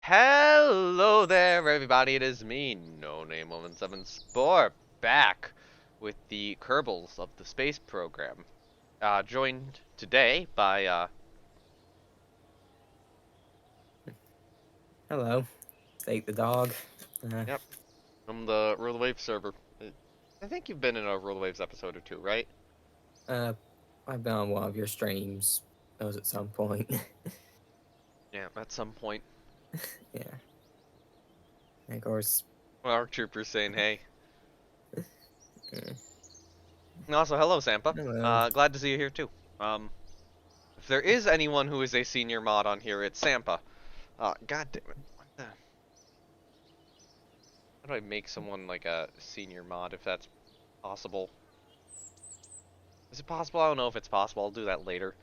Hello there, everybody. It is me, No Name 117 Spore, back with the Kerbals of the space program. Joined today by Hello, Steak the dog. Uh, yep, from the Rule the Waves server. I think you've been in a Rule the Waves episode or two, right? uh, I've been on one of your streams. Those at some point. Yeah, at some point. Yeah, and of course. Our troopers saying hey. uh, And also, hello, Sampa. Hello. Glad to see you here too. Um, if there is anyone who is a senior mod on here, it's Sampa. God damn it. What the? How do I make someone like a senior mod if that's possible? Is it possible? I don't know if it's possible. I'll do that later.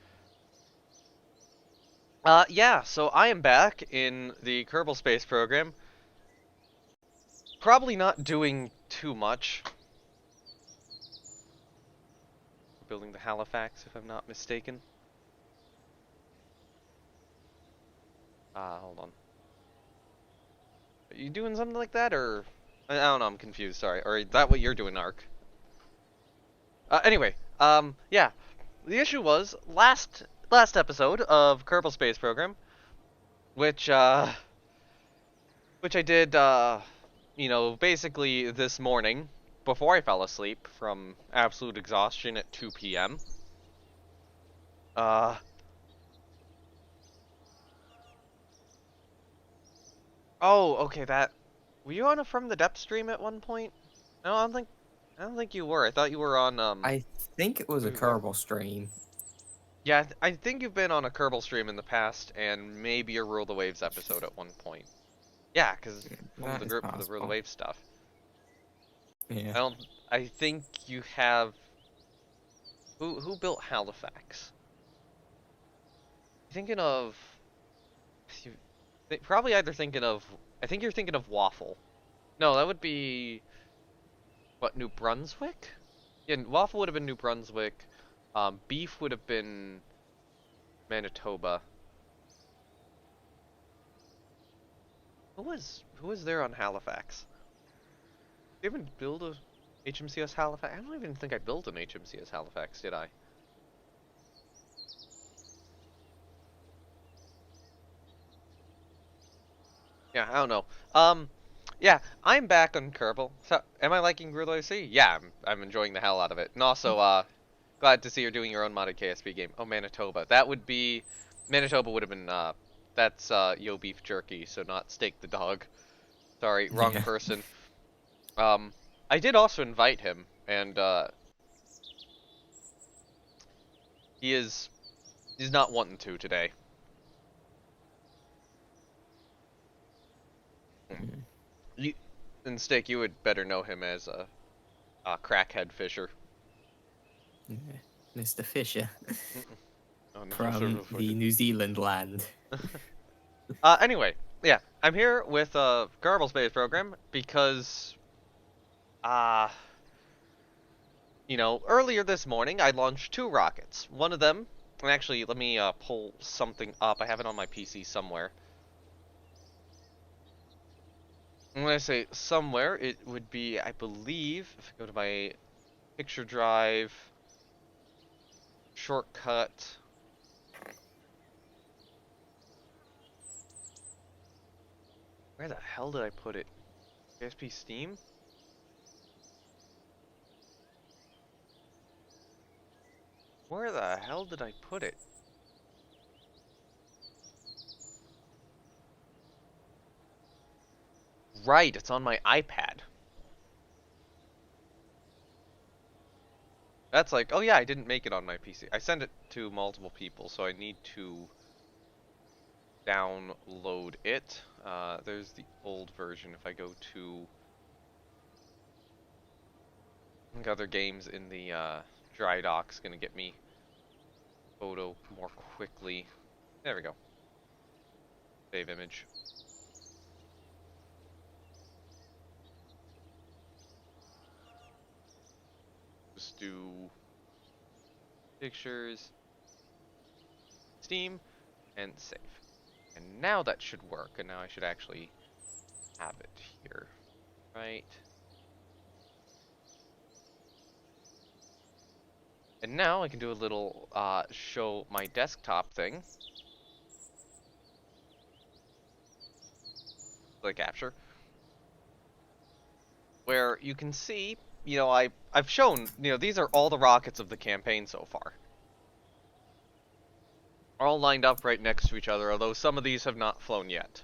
Yeah, so I am back in the Kerbal Space program. Probably not doing too much. Building the Halifax, if I'm not mistaken. Hold on. Are you doing something like that, or... I don't know, I'm confused, sorry. Or is that what you're doing, Ark? Anyway, yeah. The issue was, last episode of Kerbal Space Program, which, which I did, basically this morning, before I fell asleep from absolute exhaustion at 2 p.m. Uh, oh, okay, were you on a From the Depth stream at one point? No, I don't think you were. I thought you were on, I think it was a where was that? Kerbal stream. Yeah, I think you've been on a Kerbal stream in the past, and maybe a Rule the Waves episode at one point. Yeah, because from That the is group for the Rule the possible. Waves stuff. Yeah. I think you have, who built Halifax? Thinking of, you, probably either thinking of, I think you're thinking of Waffle. No, that would be, what, New Brunswick? Yeah, Waffle would have been New Brunswick. Beef would have been Manitoba. Who was there on Halifax? Did you even build a HMCS Halifax? I don't even think I built an HMCS Halifax, did I? Yeah, I don't know. Yeah, I'm back on Kerbal. So, am I liking Guerrilla OC? Yeah, I'm enjoying the hell out of it. And also, glad to see you're doing your own modded KSP game. Oh, Manitoba. That would be... Manitoba would have been, that's, Yo Beef Jerky, so not Steak the Dog. Sorry, wrong Yeah. person. Um, I did also invite him, and, he is... he's not wanting to today. Mm, You, and Steak, you would better know him as a crackhead fisher. yeah. Mr. Fisher Mm-mm. Oh no, from the New Zealand land. Anyway, yeah, I'm here with Garble Space Program because, uh, earlier this morning I launched two rockets. One of them, and actually, let me pull something up. I have it on my PC somewhere. And when I say somewhere, it would be, I believe, if I go to my picture drive, shortcut. Where the hell did I put it? KSP Steam? Where the hell did I put it? Right, it's on my iPad. That's like, oh yeah, I didn't make it on my PC. I sent it to multiple people, so I need to download it. There's the old version. If I go to I think other games in the dry dock's gonna get me photo more quickly. There we go. Save image. Just do pictures, Steam, and save. And now that should work, and now I should actually have it here, right? And now I can do a little show my desktop thing. Play capture. Where you can see, I've shown, these are all the rockets of the campaign so far. All lined up right next to each other, although some of these have not flown yet.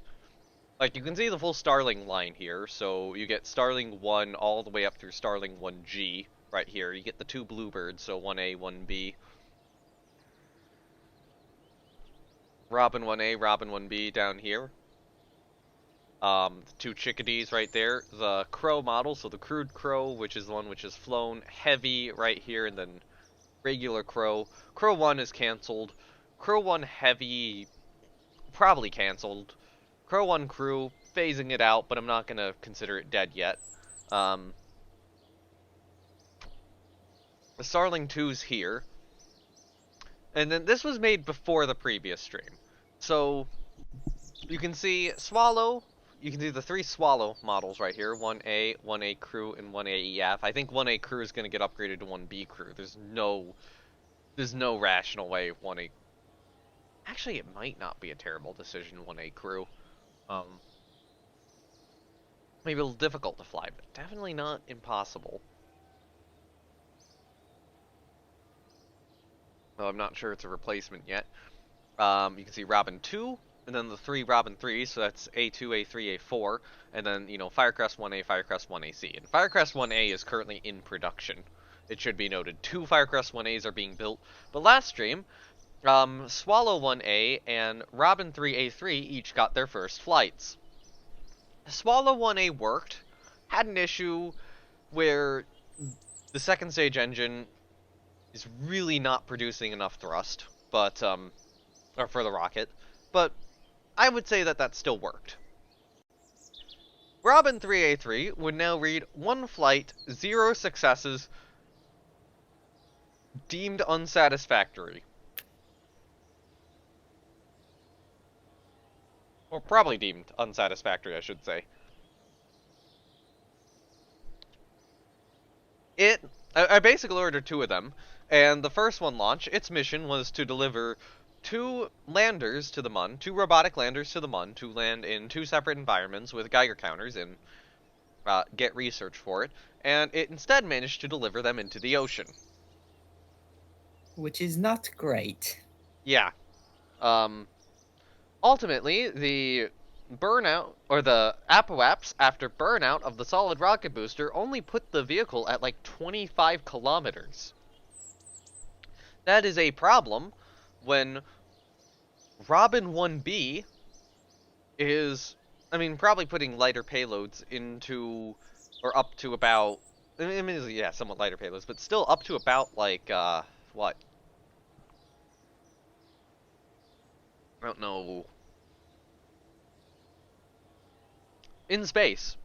Like, you can see the full Starling line here, so you get Starling 1 all the way up through Starling 1G right here. You get the 2 Bluebirds, so 1A, 1B. Robin 1A, Robin 1B down here. The 2 Chickadees right there. The Crow model, so the Crude Crow, which is the one which is flown. Heavy right here, and then regular Crow. Crow 1 is cancelled. Crow 1 Heavy, probably cancelled. Crow 1 Crew, phasing it out, but I'm not going to consider it dead yet. The Starling 2's here. And then this was made before the previous stream. So, you can see Swallow, you can see the 3 Swallow models right here. 1A, 1A Crew, and 1A EF. I think 1A Crew is going to get upgraded to 1B Crew. There's no rational way 1A... Actually, it might not be a terrible decision, 1A Crew. Maybe a little difficult to fly, but definitely not impossible. Though I'm not sure it's a replacement yet. You can see Robin 2, and then the 3 Robin 3s, so that's A2, A3, A4, and then, Firecrest 1A, Firecrest 1AC. And Firecrest 1A is currently in production. It should be noted. 2 Firecrest 1As are being built, but last stream, Swallow 1A and Robin 3A3 each got their first flights. Swallow 1A worked, had an issue where the second stage engine is really not producing enough thrust, but, or for the rocket, but I would say that still worked. Robin 3A3 would now read 1 flight, 0 successes, deemed unsatisfactory. Or probably deemed unsatisfactory, I should say. I basically ordered 2 of them, and the first one launch, its mission was to deliver 2 landers to the Mun, 2 robotic landers to the Mun, to land in 2 separate environments with Geiger counters and get research for it, and it instead managed to deliver them into the ocean. Which is not great. Yeah. Ultimately, the burnout, or the apoapse, after burnout of the solid rocket booster, only put the vehicle at like 25 kilometers. That is a problem when Robin 1B is, probably putting lighter payloads into, or up to about, yeah, somewhat lighter payloads, but still up to about, like, what? I don't know. In space.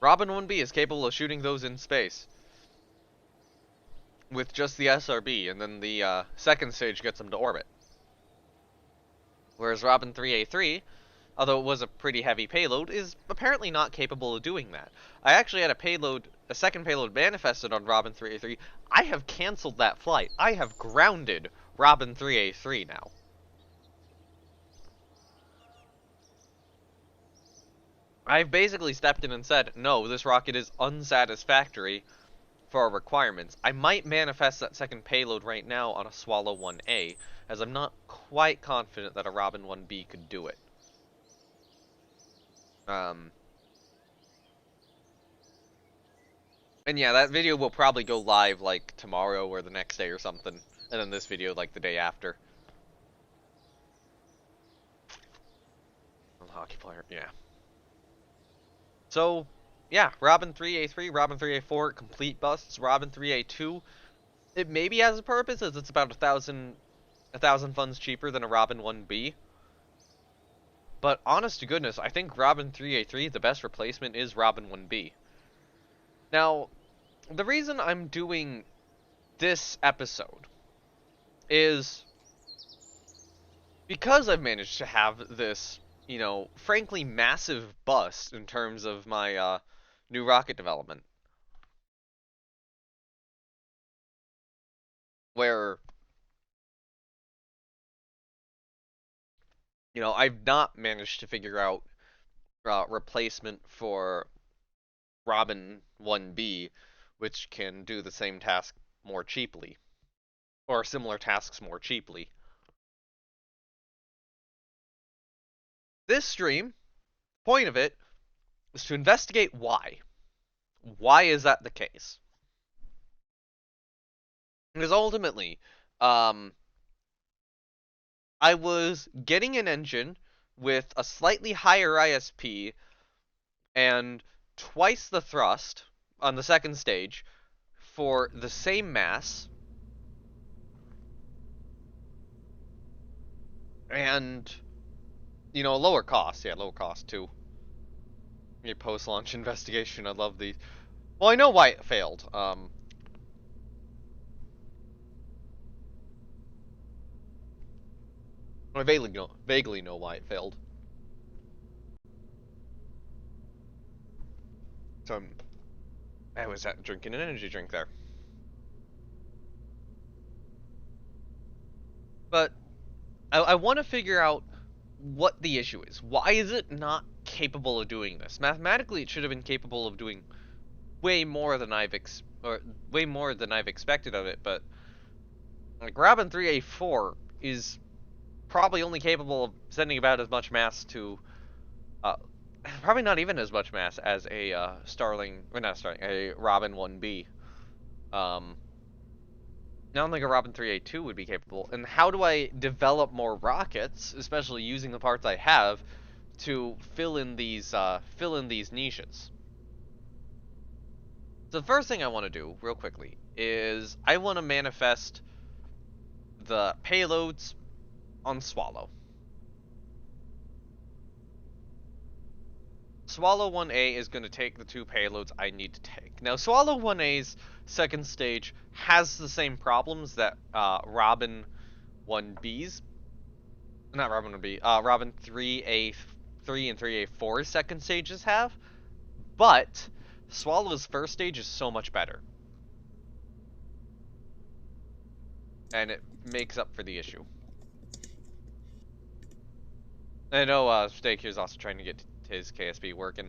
Robin 1B is capable of shooting those in space. With just the SRB, and then the second stage gets them to orbit. Whereas Robin 3A3, although it was a pretty heavy payload, is apparently not capable of doing that. I actually had a second payload manifested on Robin 3A3. I have canceled that flight. I have grounded Robin 3A3 now. I've basically stepped in and said, no, this rocket is unsatisfactory for our requirements. I might manifest that second payload right now on a Swallow 1A, as I'm not quite confident that a Robin 1B could do it. And yeah, that video will probably go live, like, tomorrow or the next day or something. And then this video, like, the day after. Hockey player, yeah. So, yeah, Robin 3A3, Robin 3A4, complete busts. Robin 3A2, it maybe has a purpose, as it's about 1,000 funds cheaper than a Robin 1B. But honest to goodness, I think Robin 3A3, the best replacement is Robin 1B. Now, the reason I'm doing this episode is because I've managed to have this, frankly massive bust in terms of my new rocket development, where I've not managed to figure out replacement for Robin 1B, which can do the same task more cheaply, or similar tasks more cheaply. This stream, point of it, is to investigate why. Why is that the case? Because ultimately, um, I was getting an engine with a slightly higher ISP and twice the thrust on the second stage for the same mass and lower cost. Yeah, lower cost too. A post-launch investigation. I love these. Well, I know why it failed. I vaguely know why it failed. So I was drinking an energy drink there. But I want to figure out what the issue is. Why is it not capable of doing this? Mathematically, it should have been capable of doing way more than way more than I've expected of it. But like Robin 3A4 is probably only capable of sending about as much mass to, uh, probably not even as much mass as a Starling, or not Starling, a Robin 1B. Um, I don't think a Robin 3A2 would be capable. And how do I develop more rockets, especially using the parts I have, to fill in these niches? So the first thing I want to do, real quickly, is I want to manifest the payloads on Swallow. Swallow 1A is going to take the two payloads I need to take. Now, Swallow 1A's second stage has the same problems that Robin 1B's, not Robin 1B, Robin 3A3 and 3A4's second stages have, but Swallow's first stage is so much better. And it makes up for the issue. I know Steak here is also trying to get his KSP working.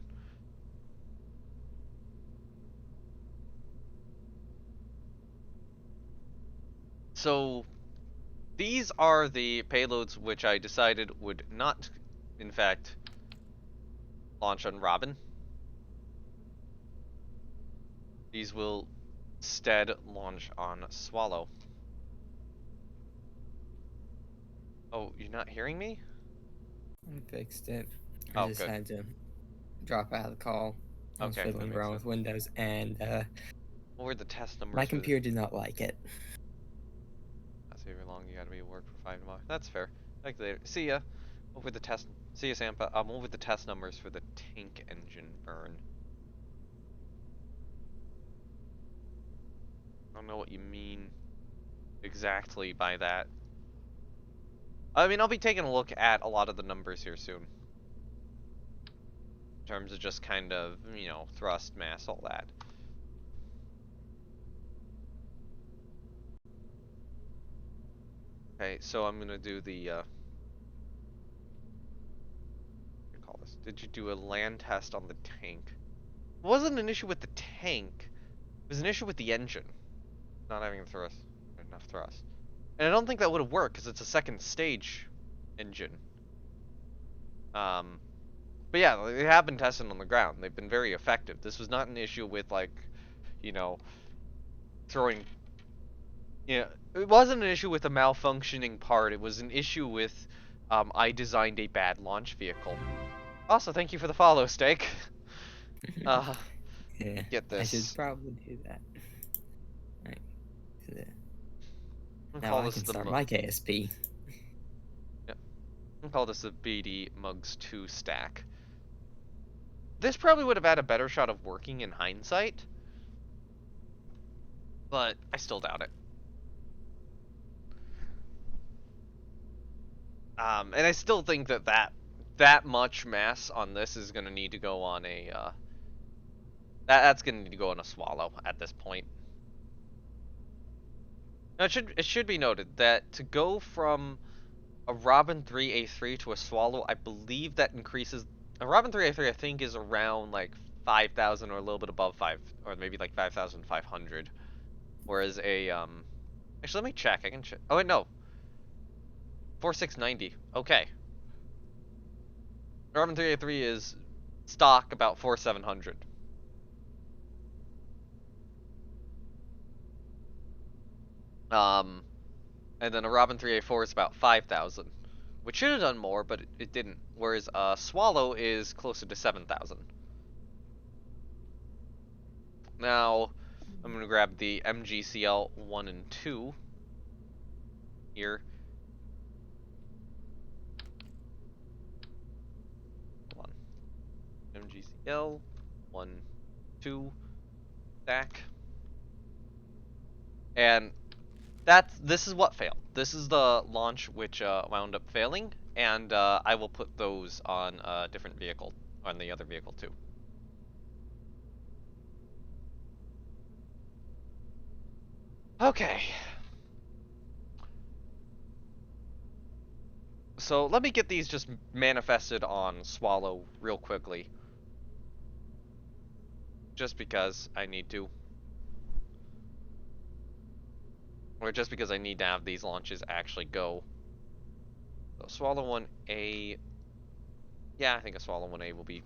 So these are the payloads which I decided would not, in fact, launch on Robin. These will instead launch on Swallow. Oh, you're not hearing me? I fixed it. I Oh, just good. had to drop out of the call. I was Okay, that fiddling makes around sense. with Windows, and What were the test my numbers for the... computer did not like it. That's how long you gotta be at work for 5 tomorrow. That's fair. Like later. See ya. Over the test... See ya, Sampa. Over the test numbers for the tank engine burn. I don't know what you mean exactly by that. I mean, I'll be taking a look at a lot of the numbers here soon. In terms of just kind of, thrust, mass, all that. Okay, so I'm gonna do the, what do you call this? Did you do a land test on the tank? It wasn't an issue with the tank. It was an issue with the engine. Not having enough thrust. And I don't think that would have worked, because it's a second stage engine. But yeah, they have been tested on the ground. They've been very effective. This was not an issue with, like, you know, throwing... Yeah, it wasn't an issue with a malfunctioning part. It was an issue with, I designed a bad launch vehicle. Also, thank you for the follow, Steak. Uh, Yeah, get I should this. probably do that. Right. I'm gonna Now call I this can the start my KSP. Yep. I'm gonna call this the BD Mugs 2 stack. This probably would have had a better shot of working in hindsight, but I still doubt it. And I still think that much mass on this is gonna need to go on a that's gonna need to go on a Swallow at this point. Now it should be noted that to go from a Robin 3A3 to a Swallow, I believe that increases. A Robin 3A3 I think is around like 5,000 or a little bit above 5, or maybe like 5,500. Whereas actually let me check. I can check. Oh wait, no, 4690. Okay, Robin 3A3 is stock about 4700. Um, and then a Robin 3A4 is about 5,000, which should have done more, but it didn't. Whereas Swallow is closer to 7,000. Now, I'm going to grab the MGCL 1 and 2 here. Hold on. MGCL 1, 2 stack. And this is what failed. This is the launch which wound up failing, and I will put those on a different vehicle, on the other vehicle too. Okay. So let me get these just manifested on Swallow real quickly. Just because I need to. Or just because I need to have these launches actually go. So Swallow 1A. Yeah, I think a Swallow 1A will be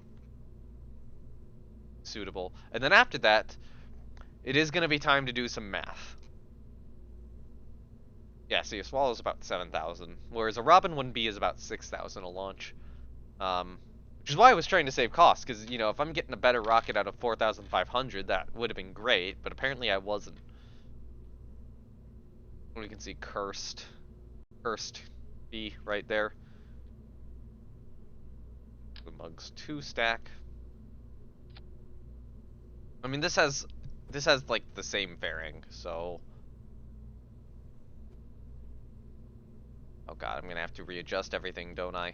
suitable. And then after that, it is going to be time to do some math. Yeah, see, a Swallow is about 7,000, whereas a Robin 1B is about 6,000 a launch. Which is why I was trying to save costs, because, you know, if I'm getting a better rocket out of 4,500, that would have been great, but apparently I wasn't. We can see Cursed B right there. The Mugs 2 stack. I mean, this has like the same fairing, so. Oh god, I'm gonna have to readjust everything, don't I?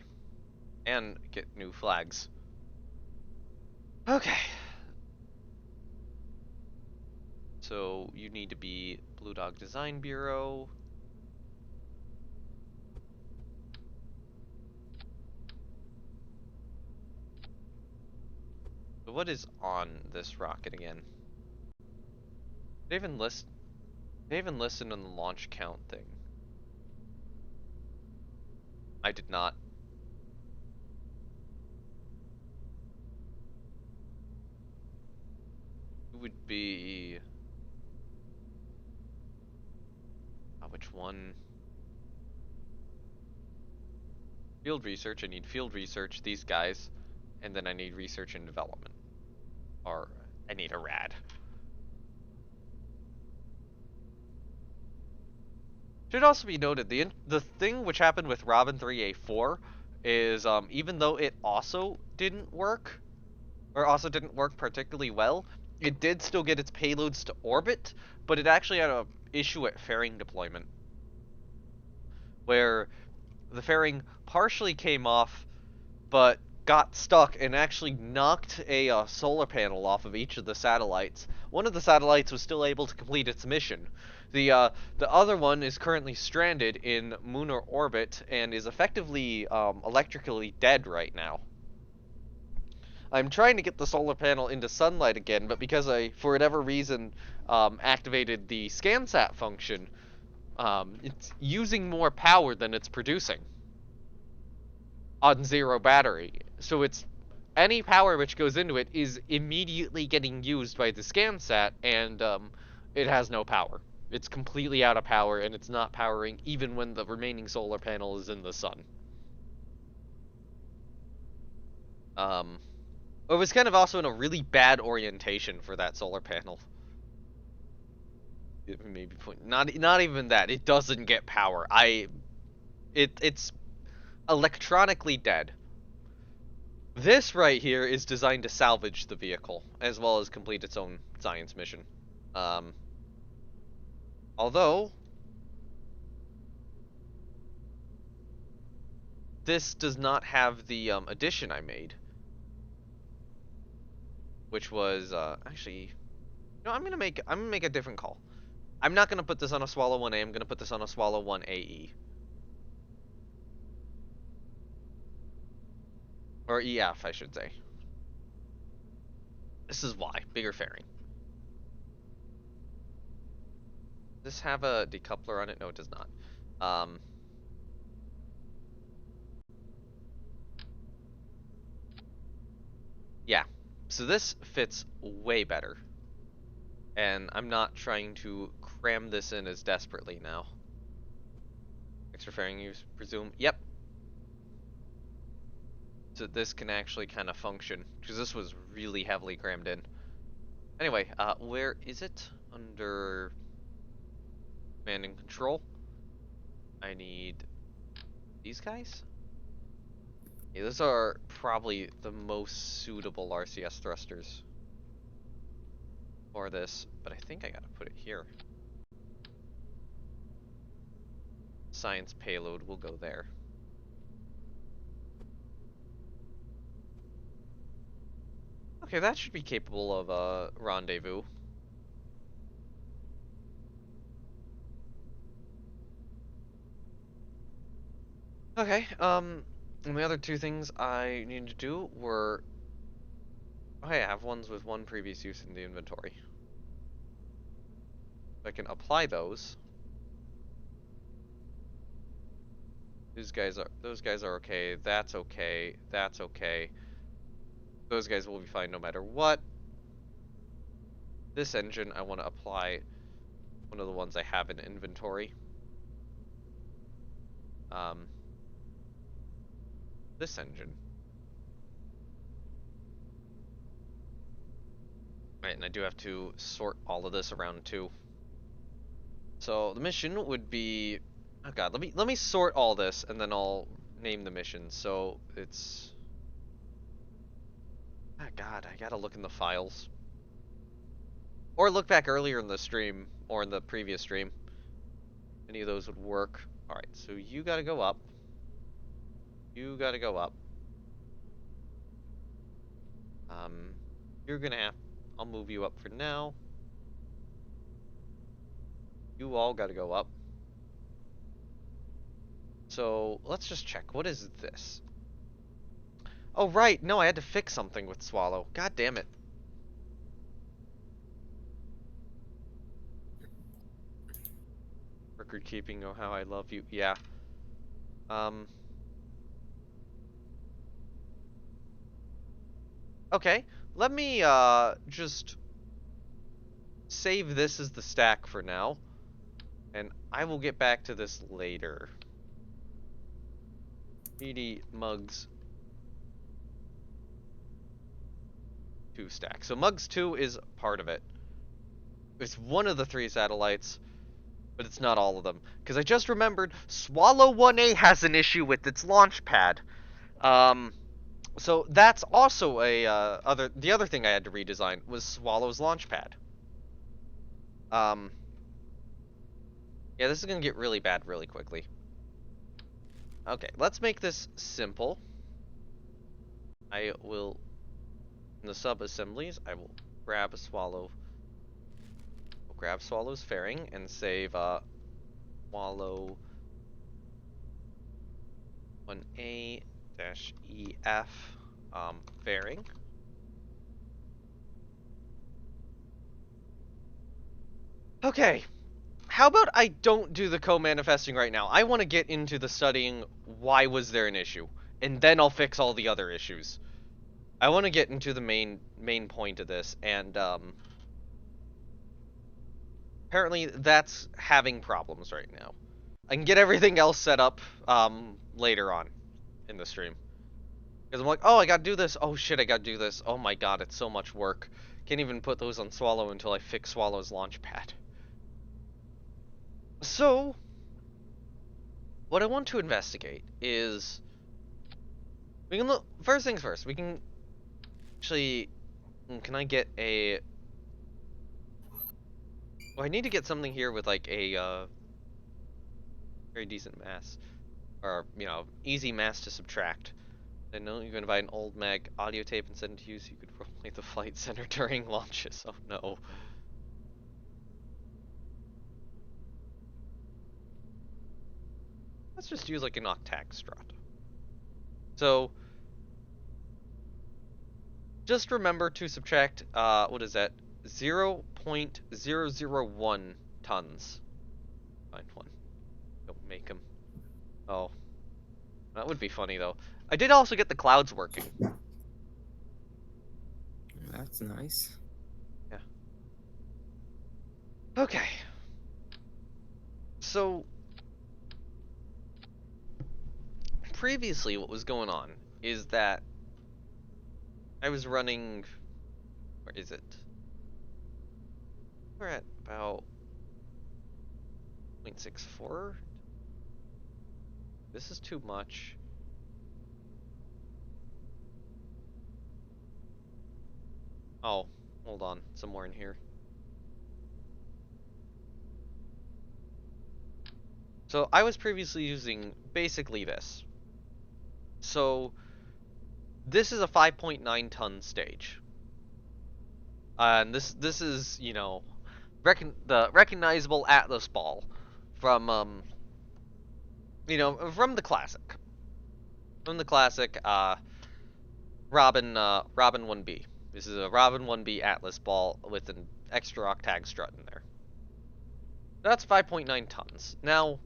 And get new flags. Okay. So you need to be Blue Dog Design Bureau. So what is on this rocket again? They even list. They even listed on the launch count thing. I did not. It would be. Which one? Field research. I need field research. These guys, and then I need research and development. Or I need a rad. Should also be noted the thing which happened with Robin 3A4 is even though it also didn't work, or also didn't work particularly well, it did still get its payloads to orbit, but it actually had a issue at fairing deployment, where the fairing partially came off, but got stuck and actually knocked a solar panel off of each of the satellites. One of the satellites was still able to complete its mission. The other one is currently stranded in lunar orbit and is effectively electrically dead right now. I'm trying to get the solar panel into sunlight again, but because I, for whatever reason, activated the ScanSat function, it's using more power than it's producing on zero battery. So it's any power which goes into it is immediately getting used by the ScanSat, and it has no power. It's completely out of power, and it's not powering even when the remaining solar panel is in the sun. Um, it was kind of also in a really bad orientation for that solar panel. Maybe not even that. It doesn't get power. It's electronically dead. This right here is designed to salvage the vehicle, as well as complete its own science mission. Um, although, this does not have the addition I made, which was actually no. I'm gonna make a different call. I'm not gonna put this on a Swallow 1A. I'm gonna put this on a Swallow 1AE or EF, I should say. This is why bigger fairing. Does this have a decoupler on it? No, it does not. Yeah. So this fits way better. And I'm not trying to cram this in as desperately now. Extra fairing use, presume. Yep. So this can actually kind of function, because this was really heavily crammed in. Anyway, where is it? Under command and control. I need these guys. Yeah, those are probably the most suitable RCS thrusters for this, but I think I gotta put it here. Science payload will go there. Okay, that should be capable of a rendezvous. Okay, and the other two things I needed to do were, oh hey, I have ones with one previous use in the inventory. I can apply those. Those guys are okay. That's okay. That's okay. Those guys will be fine no matter what. This engine, I want to apply one of the ones I have in inventory. Um, this engine. Right, and I do have to sort all of this around too. So the mission would be, oh god, let me sort all this and then I'll name the mission. So it's, oh god, I gotta look in the files. Or look back earlier in the stream, or in the previous stream. Any of those would work. Alright, so you gotta go up. You gotta go up. Um, you're gonna have, I'll move you up for now. You all gotta go up. So, let's just check. What is this? Oh, right. No, I had to fix something with Swallow. God damn it. Record keeping, oh how I love you. Yeah. Um. Okay. Let me, just save this as the stack for now. And I will get back to this later. PD Mugs 2 stack. So Mugs 2 is part of it. It's one of the 3 satellites, but it's not all of them. Because I just remembered Swallow 1A has an issue with its launch pad. So that's also the other thing I had to redesign was Swallow's launch pad. Yeah, this is gonna get really bad really quickly. Okay, let's make this simple. I will, in the sub-assemblies, I will grab a Swallow. We'll grab Swallow's fairing and save Swallow 1A-EF fairing. Okay, how about I don't do the co-manifesting right now? I want to get into the studying why was there an issue, and then I'll fix all the other issues. I want to get into the main point of this, and apparently that's having problems right now. I can get everything else set up later on in the stream. Because I'm like, oh, I gotta do this. Oh shit, I gotta do this. Oh my god, it's so much work. Can't even put those on Swallow until I fix Swallow's launch pad. So, what I want to investigate is, we can look, first things first, we can actually, can I get a, well, I need to get something here with like a very decent mass. or, easy mass to subtract. I know you're going to buy an old mag audio tape and send it to you so you could roleplay the flight center during launches. Oh no. Let's just use like an octag strut. So, just remember to subtract, what is that? 0.001 tons. Find one. Don't make them. Oh, that would be funny though. I did also get the clouds working. That's nice. Yeah. Okay. So, previously what was going on is that I was running, where is it? We're at about 0.64. This is too much. Oh, hold on, somewhere in here. So I was previously using basically this. So this is a 5.9 ton stage. And this is, the recognizable Atlas ball from from the classic. From the classic Robin 1B. This is a Robin 1B Atlas ball with an extra octag strut in there. That's 5.9 tons. Now,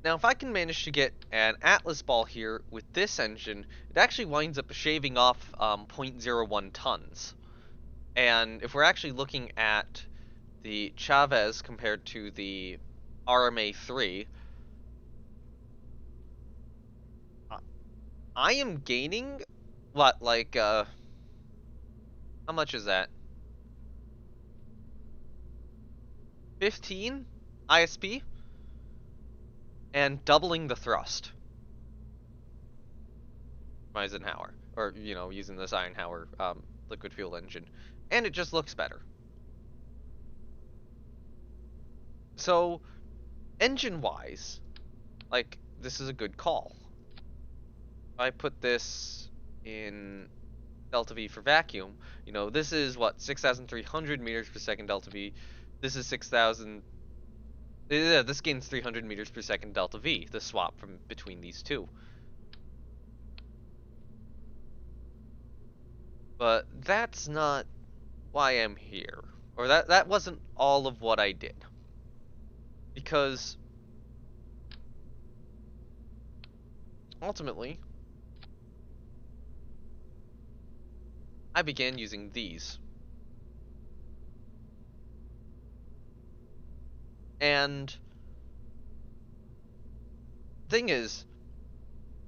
if I can manage to get an Atlas ball here with this engine, it actually winds up shaving off 0.01 tons. And if we're actually looking at the Chavez compared to the RMA3, I am gaining, what, like, how much is that? 15 ISP? And doubling the thrust. Eisenhower, or using this Eisenhower liquid fuel engine, and it just looks better. So, engine-wise, like this is a good call. If I put this in delta V for vacuum, this is what 6,300 meters per second delta V. This is 6,000. Yeah, this gains 300 meters per second delta V. The swap from between these two. But that's not why I'm here. Or that wasn't all of what I did. Because ultimately, I began using these. And thing is,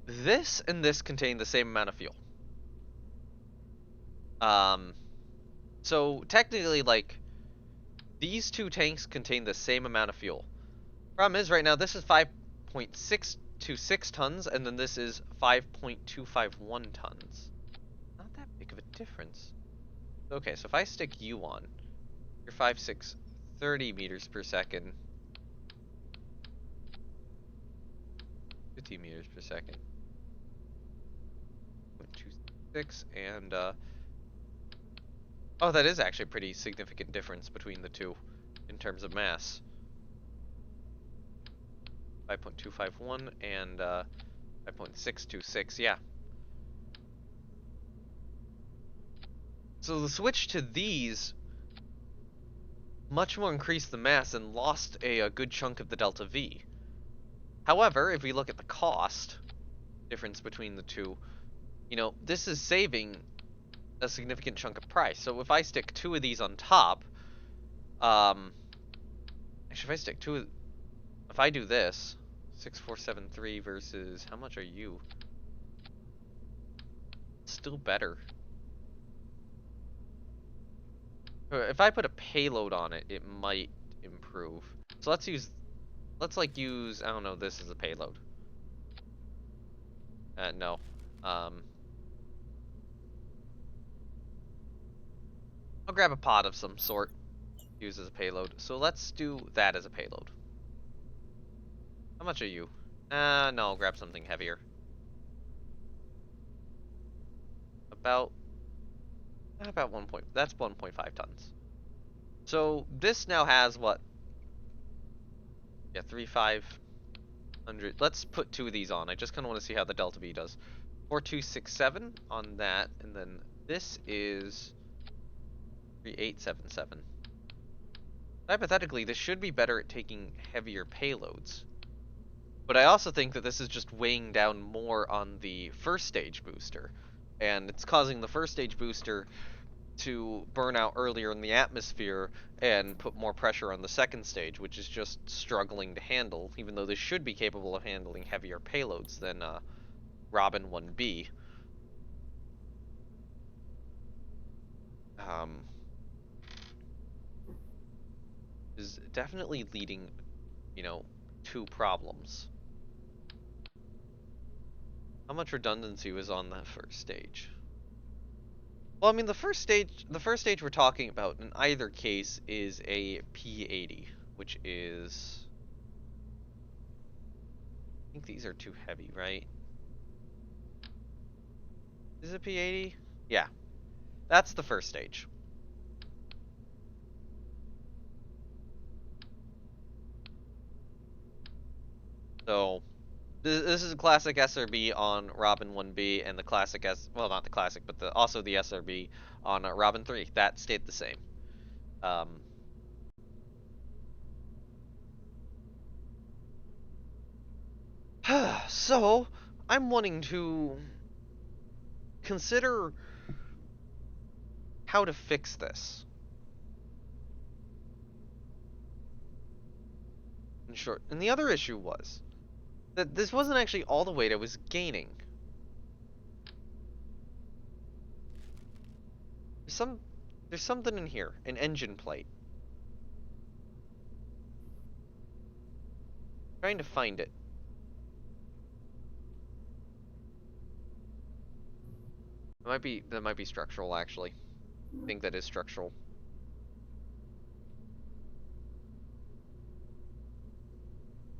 this and this contain the same amount of fuel. So technically, like, these two tanks contain the same amount of fuel. Problem is, right now, this is 5.626 tons, and then this is 5.251 tons. Not that big of a difference. Okay, so if I stick you on, you're 5,630 meters per second. 50 meters per second. 0.26, and, oh, that is actually a pretty significant difference between the two in terms of mass. 5.251 and 5.626, yeah. So the switch to these much more increased the mass and lost a good chunk of the delta V. However, if we look at the cost difference between the two, this is saving a significant chunk of price. So if I stick two of these on top, actually if I stick two, if I do this, 6473 versus, how much are you? Still better. If I put a payload on it, it might improve. So let's use, I don't know, this as a payload. No. I'll grab a pod of some sort, use as a payload. So let's do that as a payload. How much are you? No, I'll grab something heavier. About, about 1 point, that's 1.5 tons. So this now has what? Yeah, 3,500. Let's put 2 of these on. I just kind of want to see how the Delta V does. 4,267 on that, and then this is 3,877. Hypothetically, this should be better at taking heavier payloads. But I also think that this is just weighing down more on the first stage booster. And it's causing the first stage booster to burn out earlier in the atmosphere and put more pressure on the second stage, which is just struggling to handle, even though this should be capable of handling heavier payloads than Robin 1B. Um, is definitely leading, you know, to problems. How much redundancy was on that first stage? Well, I mean, the first stage we're talking about in either case is a P80, which is, I think these are too heavy, right? Is it P80? Yeah, that's the first stage. So this is a classic SRB on Robin 1B and the classic well, not the classic, but also the SRB on Robin 3. That stayed the same. Um, so I'm wanting to consider how to fix this. In short, and the other issue was that this wasn't actually all the weight I was gaining. There's some, there's something in here, an engine plate. Trying to find it. That might be structural actually. I think that is structural.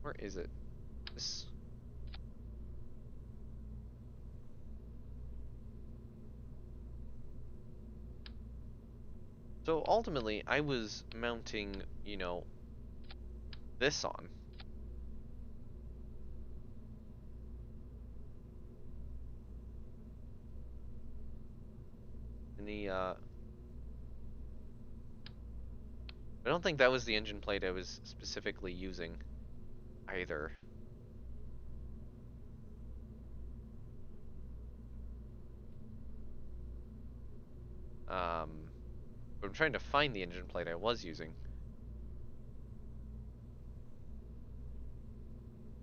Where is it? This. So ultimately, I was mounting, this on. And I don't think that was the engine plate I was specifically using either. But I'm trying to find the engine plate I was using.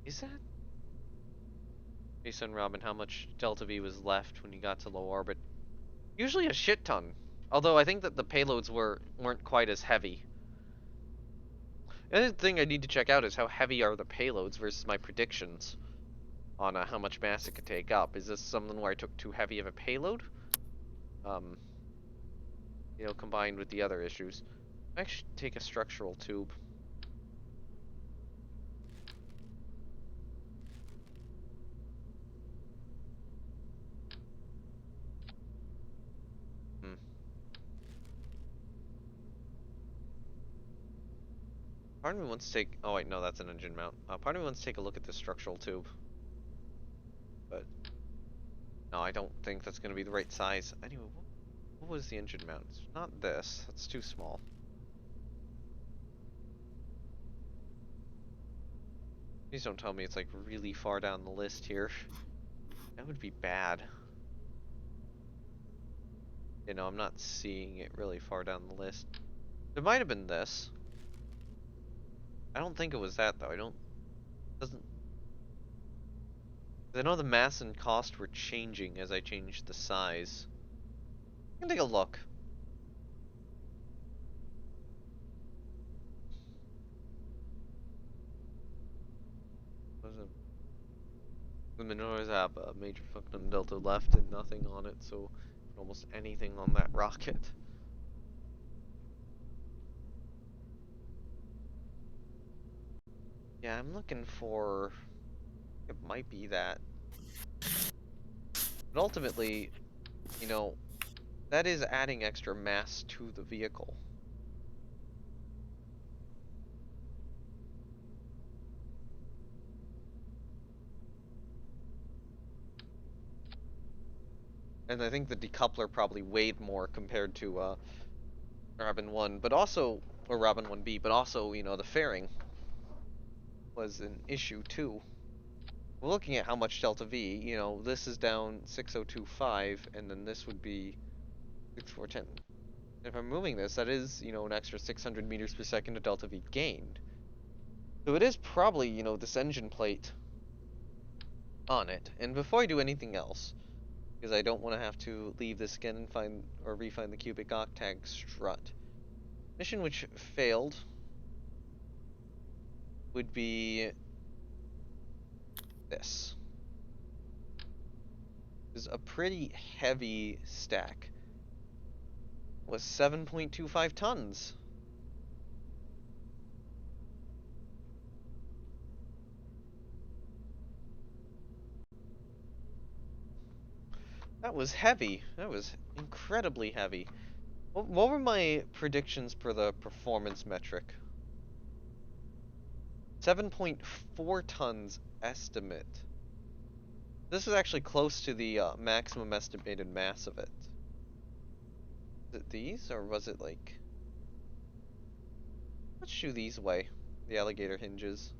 Is that? Based on Robin, how much Delta V was left when you got to low orbit? Usually a shit ton. Although I think that the payloads weren't quite as heavy. The other thing I need to check out is how heavy are the payloads versus my predictions on how much mass it could take up. Is this something where I took too heavy of a payload? Um, combined with the other issues. I actually take a structural tube. Hmm. Part of me wants to take. Oh wait, no, that's an engine mount. Part of me wants to take a look at this structural tube, but no, I don't think that's going to be the right size. Anyway, what was the engine mount? It's not this. That's too small. Please don't tell me it's like really far down the list here. That would be bad. I'm not seeing it really far down the list. It might have been this. I don't think it was that though. Doesn't. I know the mass and cost were changing as I changed the size. I can take a look. The minors have a major fucking delta left and nothing on it, so almost anything on that rocket. Yeah, I'm looking for... It might be that. But ultimately, you know, that is adding extra mass to the vehicle. And I think the decoupler probably weighed more compared to Robin 1, but also, or Robin 1B, but also, the fairing was an issue too. We're looking at how much delta V, this is down 6025, and then this would be 6410. If I'm moving this, that is, an extra 600 meters per second of delta V gained. So it is probably, this engine plate on it. And before I do anything else, because I don't want to have to leave this again and find or refine the cubic octag strut. Mission which failed would be this. This is a pretty heavy stack. Was 7.25 tons. That was heavy. That was incredibly heavy. What were my predictions for the performance metric? 7.4 tons estimate. This is actually close to the maximum estimated mass of it. Is it these, or was it like... Let's shoe these weigh. The alligator hinges.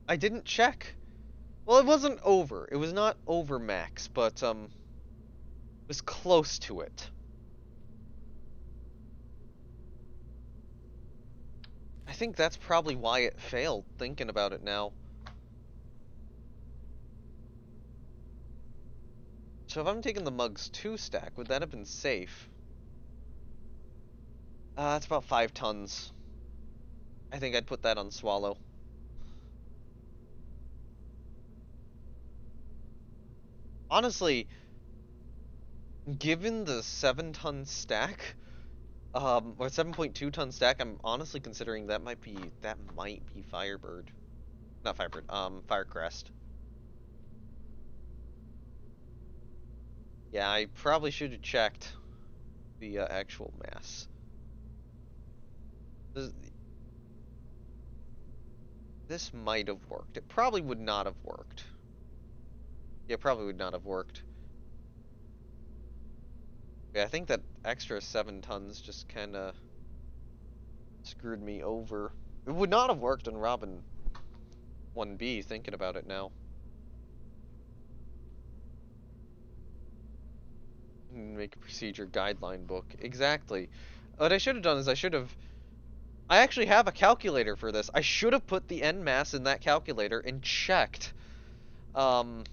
I didn't check. Well, it wasn't over. It was not over max, but it was close to it. I think that's probably why it failed, thinking about it now. So if I'm taking the Mugs 2 stack, would that have been safe? That's about 5 tons. I think I'd put that on Swallow. Honestly, given the 7-ton stack, or 7.2-ton stack, I'm honestly considering that might be Firebird. Not Firebird, Firecrest. Yeah, I probably should have checked the actual mass. This, this might have worked. It probably would not have worked. Yeah, it probably would not have worked. Yeah, I think that extra 7 tons just kinda screwed me over. It would not have worked on Robin 1B, thinking about it now. Make a procedure guideline book. Exactly. What I should have done is I actually have a calculator for this. I should have put the end mass in that calculator and checked. Um,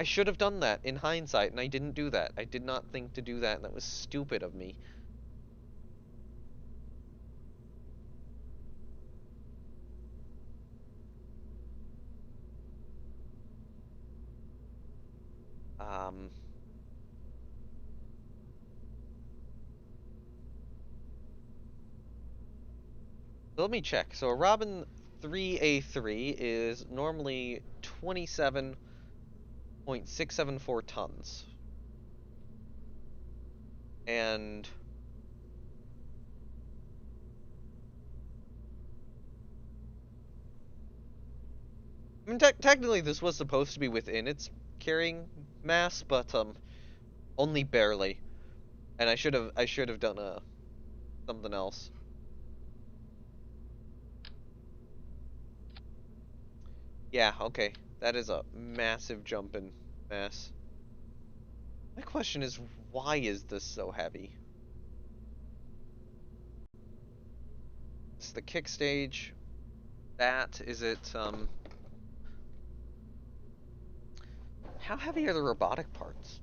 I should have done that in hindsight, and I didn't do that. I did not think to do that, and that was stupid of me. Um, so let me check. So a Robin 3A3 is normally 27.674 tons. And I mean, technically this was supposed to be within its carrying mass, but only barely. And I should have done something else. Yeah, okay. That is a massive jump in mass. My question is, why is this so heavy? It's the kick stage. That is it. How heavy are the robotic parts?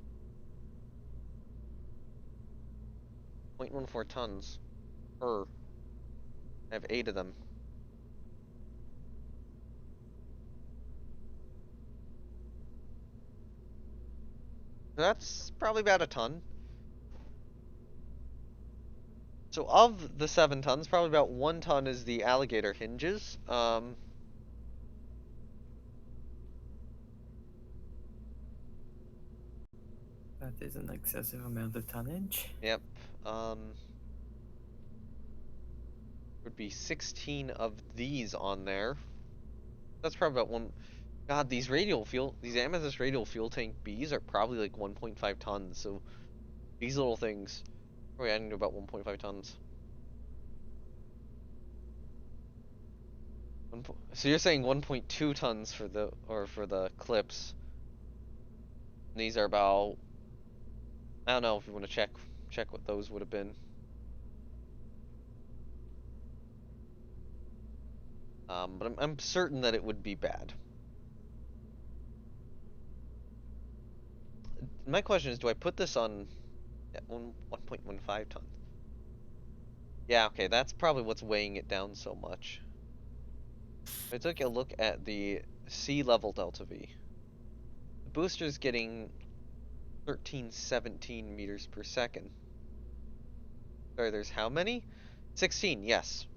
0.14 tons per. I have 8 of them. That's probably about a ton. So of the 7 tons, probably about 1 ton is the alligator hinges. That is an excessive amount of tonnage. Yep. Would be 16 of these on there. That's probably about one. God, these Amethyst radial fuel tank Bs are probably like 1.5 tons. So these little things, probably adding to about 1.5 tons. So you're saying 1.2 tons for the clips. And these are about, I don't know if you want to check what those would have been. But I'm certain that it would be bad. My question is, do I put this on 1.15 tons? Yeah, okay, that's probably what's weighing it down so much. I took a look at the sea level delta V. The booster's getting 1317 meters per second. Sorry, there's how many? 16, yes.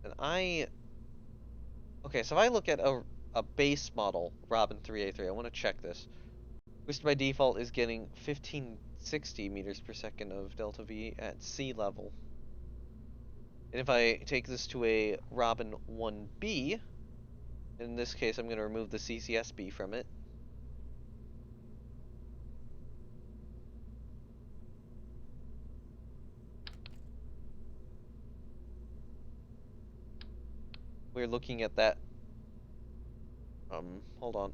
And okay, so if I look at a base model, Robin 3A3, I want to check this. Booster by default is getting 1560 meters per second of delta V at sea level. And if I take this to a Robin 1B, in this case I'm going to remove the CCSB from it. We're looking at that. Hold on.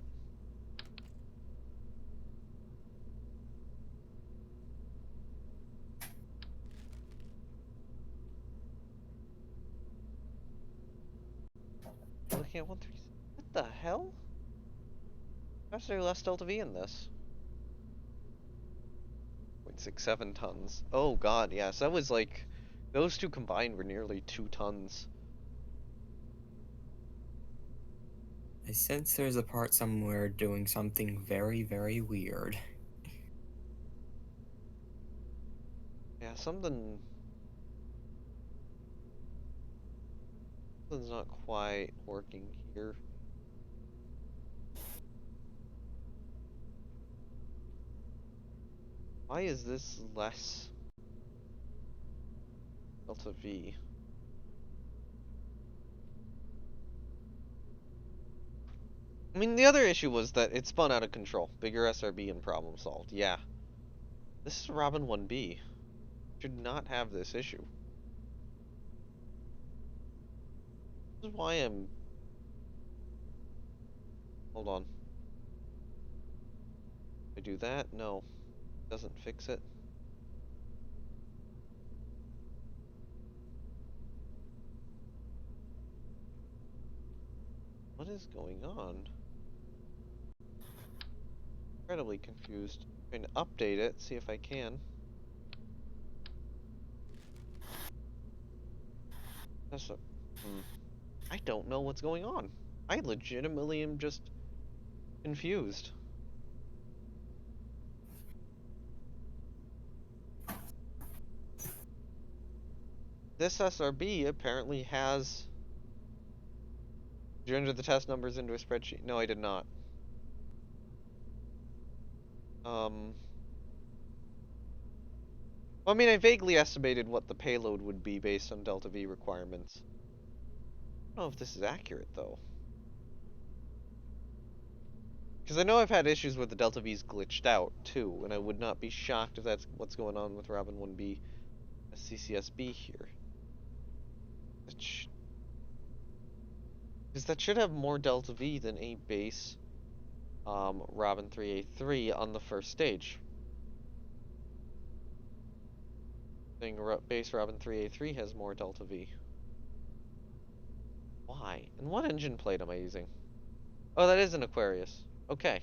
Looking at 136. What the hell? How's there less delta V in this? 0.67 tons. Oh god, yes, that was like, those two combined were nearly 2 tons. I sense there's a part somewhere doing something very, very weird. Yeah, something's not quite working here. Why is this less delta V? I mean, the other issue was that it spun out of control. Bigger SRB and problem solved. Yeah. This is Robin 1B. Should not have this issue. This is why I'm... Hold on. I do that? No. Doesn't fix it. What is going on? Incredibly confused. I'm trying to update it, see if I can. That's a... I don't know what's going on. I legitimately am just confused. This SRB apparently has... Did you enter the test numbers into a spreadsheet? No, I did not. Well, I mean, I vaguely estimated what the payload would be based on delta V requirements. I don't know if this is accurate, though. Because I know I've had issues where the delta V's glitched out, too, and I would not be shocked if that's what's going on with Robin 1B CCSB here. Because that should have more delta V than a base Robin 3A3 on the first stage. Saying base Robin 3A3 has more delta V. Why? And what engine plate am I using? Oh, that is an Aquarius. Okay.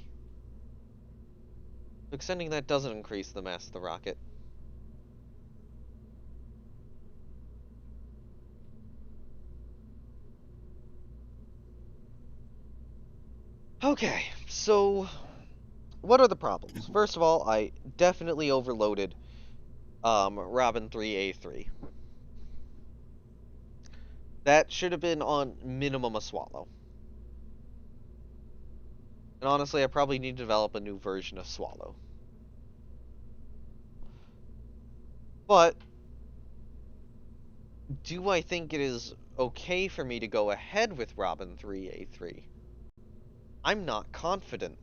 So extending that doesn't increase the mass of the rocket. Okay, so what are the problems? First of all, I definitely overloaded Robin 3A3. That should have been on minimum a Swallow. And honestly, I probably need to develop a new version of Swallow. But do I think it is okay for me to go ahead with Robin 3A3? I'm not confident.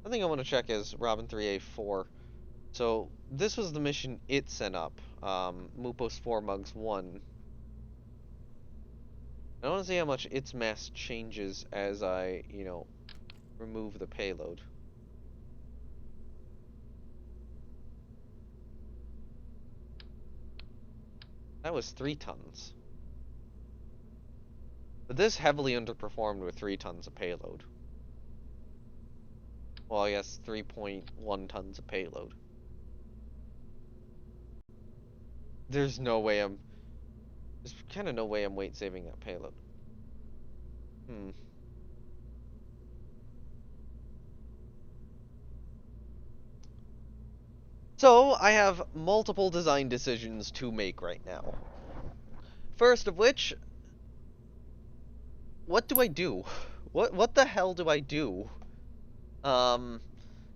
I think I want to check is Robin 3A4. So this was the mission it sent up. Mupos 4 Mugs 1. I want to see how much its mass changes as I, remove the payload. That was 3 tons. But this heavily underperformed with 3 tons of payload. Well, I guess 3.1 tons of payload. There's no way there's kind of no way I'm weight saving that payload. Hmm. So, I have multiple design decisions to make right now. First of which, what do I do? What the hell do I do? Um,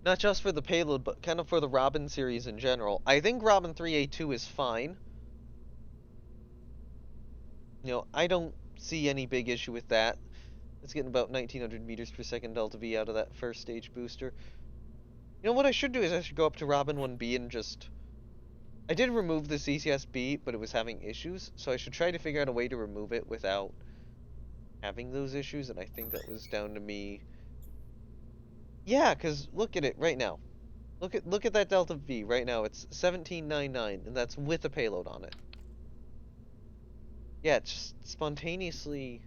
Not just for the payload, but kind of for the Robin series in general. I think Robin 3A2 is fine. I don't see any big issue with that. It's getting about 1900 meters per second delta V out of that first stage booster. What I should do is I should go up to Robin 1B and just... I did remove the CCSB, but it was having issues, so I should try to figure out a way to remove it without having those issues, and I think that was down to me. Yeah, because look at it right now. Look at that delta V right now. It's 1799, and that's with a payload on it. Yeah, it just spontaneously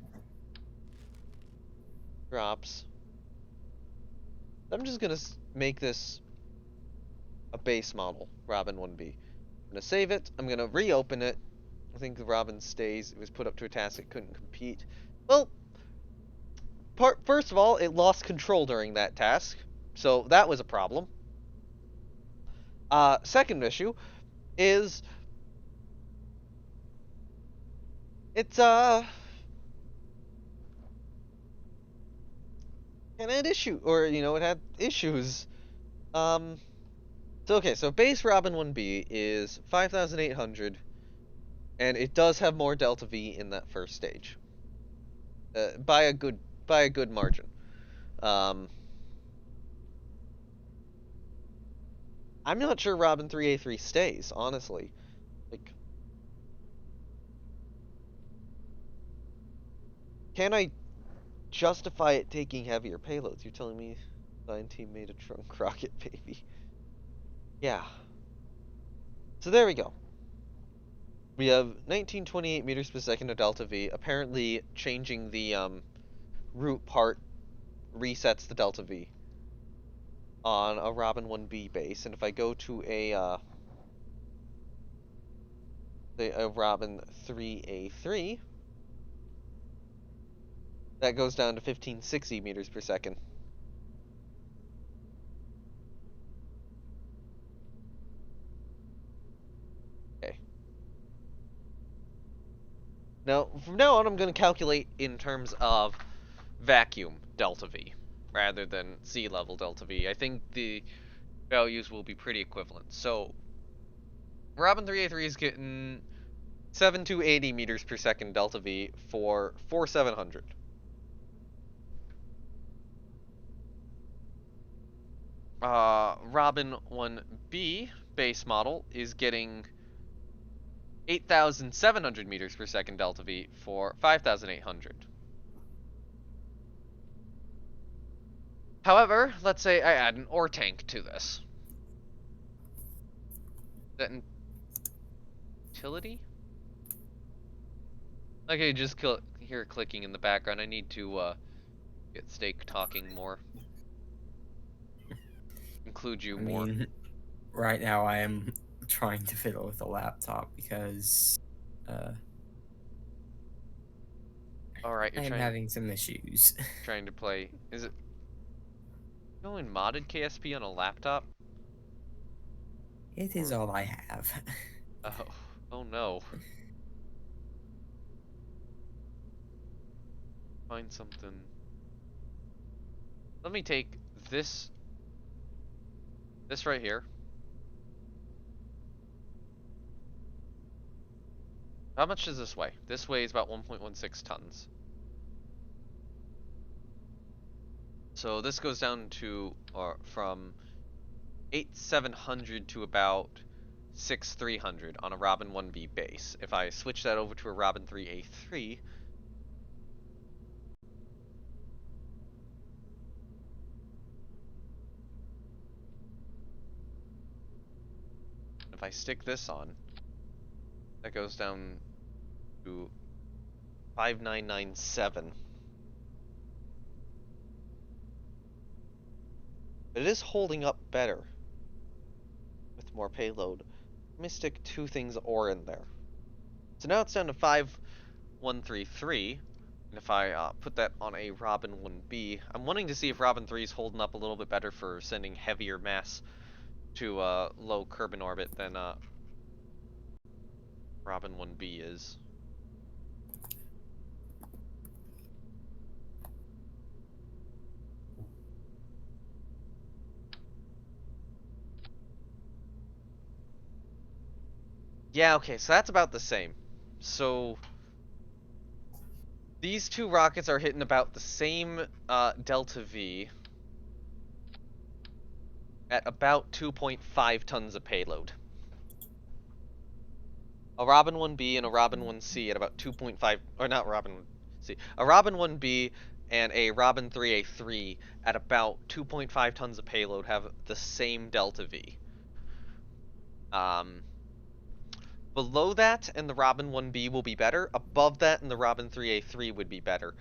drops. I'm just gonna make this a base model, Robin 1B. I'm gonna save it. I'm gonna reopen it. I think the Robin stays. It was put up to a task it couldn't compete. Well, first of all, it lost control during that task, so that was a problem. Second issue is it's it had issue, or it had issues. Um, so okay, so base Robin 1B is 5,800, and it does have more delta V in that first stage, by a good margin. Um, I'm not sure Robin 3A3 stays, honestly. Like, can I justify it taking heavier payloads? You're telling me design team made a trunk rocket, baby. Yeah. So there we go. We have 1928 meters per second of delta V. Apparently, changing the root part resets the delta V on a Robin 1B base. And if I go to say a Robin 3A3, that goes down to 1560 meters per second. Okay. Now, from now on, I'm going to calculate in terms of vacuum delta V rather than sea level delta V. I think the values will be pretty equivalent. So, Robin 3A3 is getting 7 to 80 meters per second delta V for 4700. Robin 1B base model is getting 8,700 meters per second delta V for 5,800. However, let's say I add an ore tank to this. That utility? Okay, just hear clicking in the background. I need to get Steak talking more. Include you I more. mean, right now I am trying to fiddle with the laptop because All right, I you're am having some issues. trying to play. Is it going modded KSP on a laptop? It is Or all I have. oh, oh no. Find something. Let me take this right here. How much does this weigh? This weighs about 1.16 tons. So this goes down to from 8,700 to about 6,300 on a Robin 1B base. If I switch that over to a Robin 3A3, if I stick this on, that goes down to 5,997. It is holding up better with more payload. Let me stick two things of ore in there. So now it's down to 5,133. And if I put that on a Robin 1B, I'm wanting to see if Robin 3 is holding up a little bit better for sending heavier mass to low Kerbin orbit than Robin 1B is. Yeah, okay, so that's about the same. So these two rockets are hitting about the same delta V at about 2.5 tons of payload. A Robin 1B and a Robin 1C at about 2.5, or not Robin 1C, a Robin 1B and a Robin 3A3 at about 2.5 tons of payload have the same delta V. Um, Below that and the Robin 1B will be better. Above that and the Robin 3A3 would be better.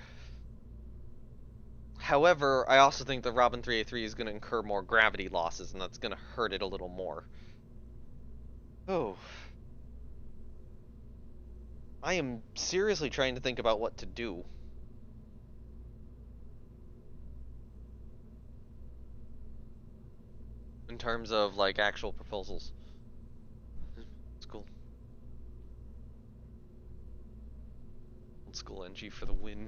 However, I also think the Robin 3A3 is going to incur more gravity losses, and that's going to hurt it a little more. Oh. I am seriously trying to think about what to do. In terms of, like, actual proposals. It's cool. Old school NG for the win.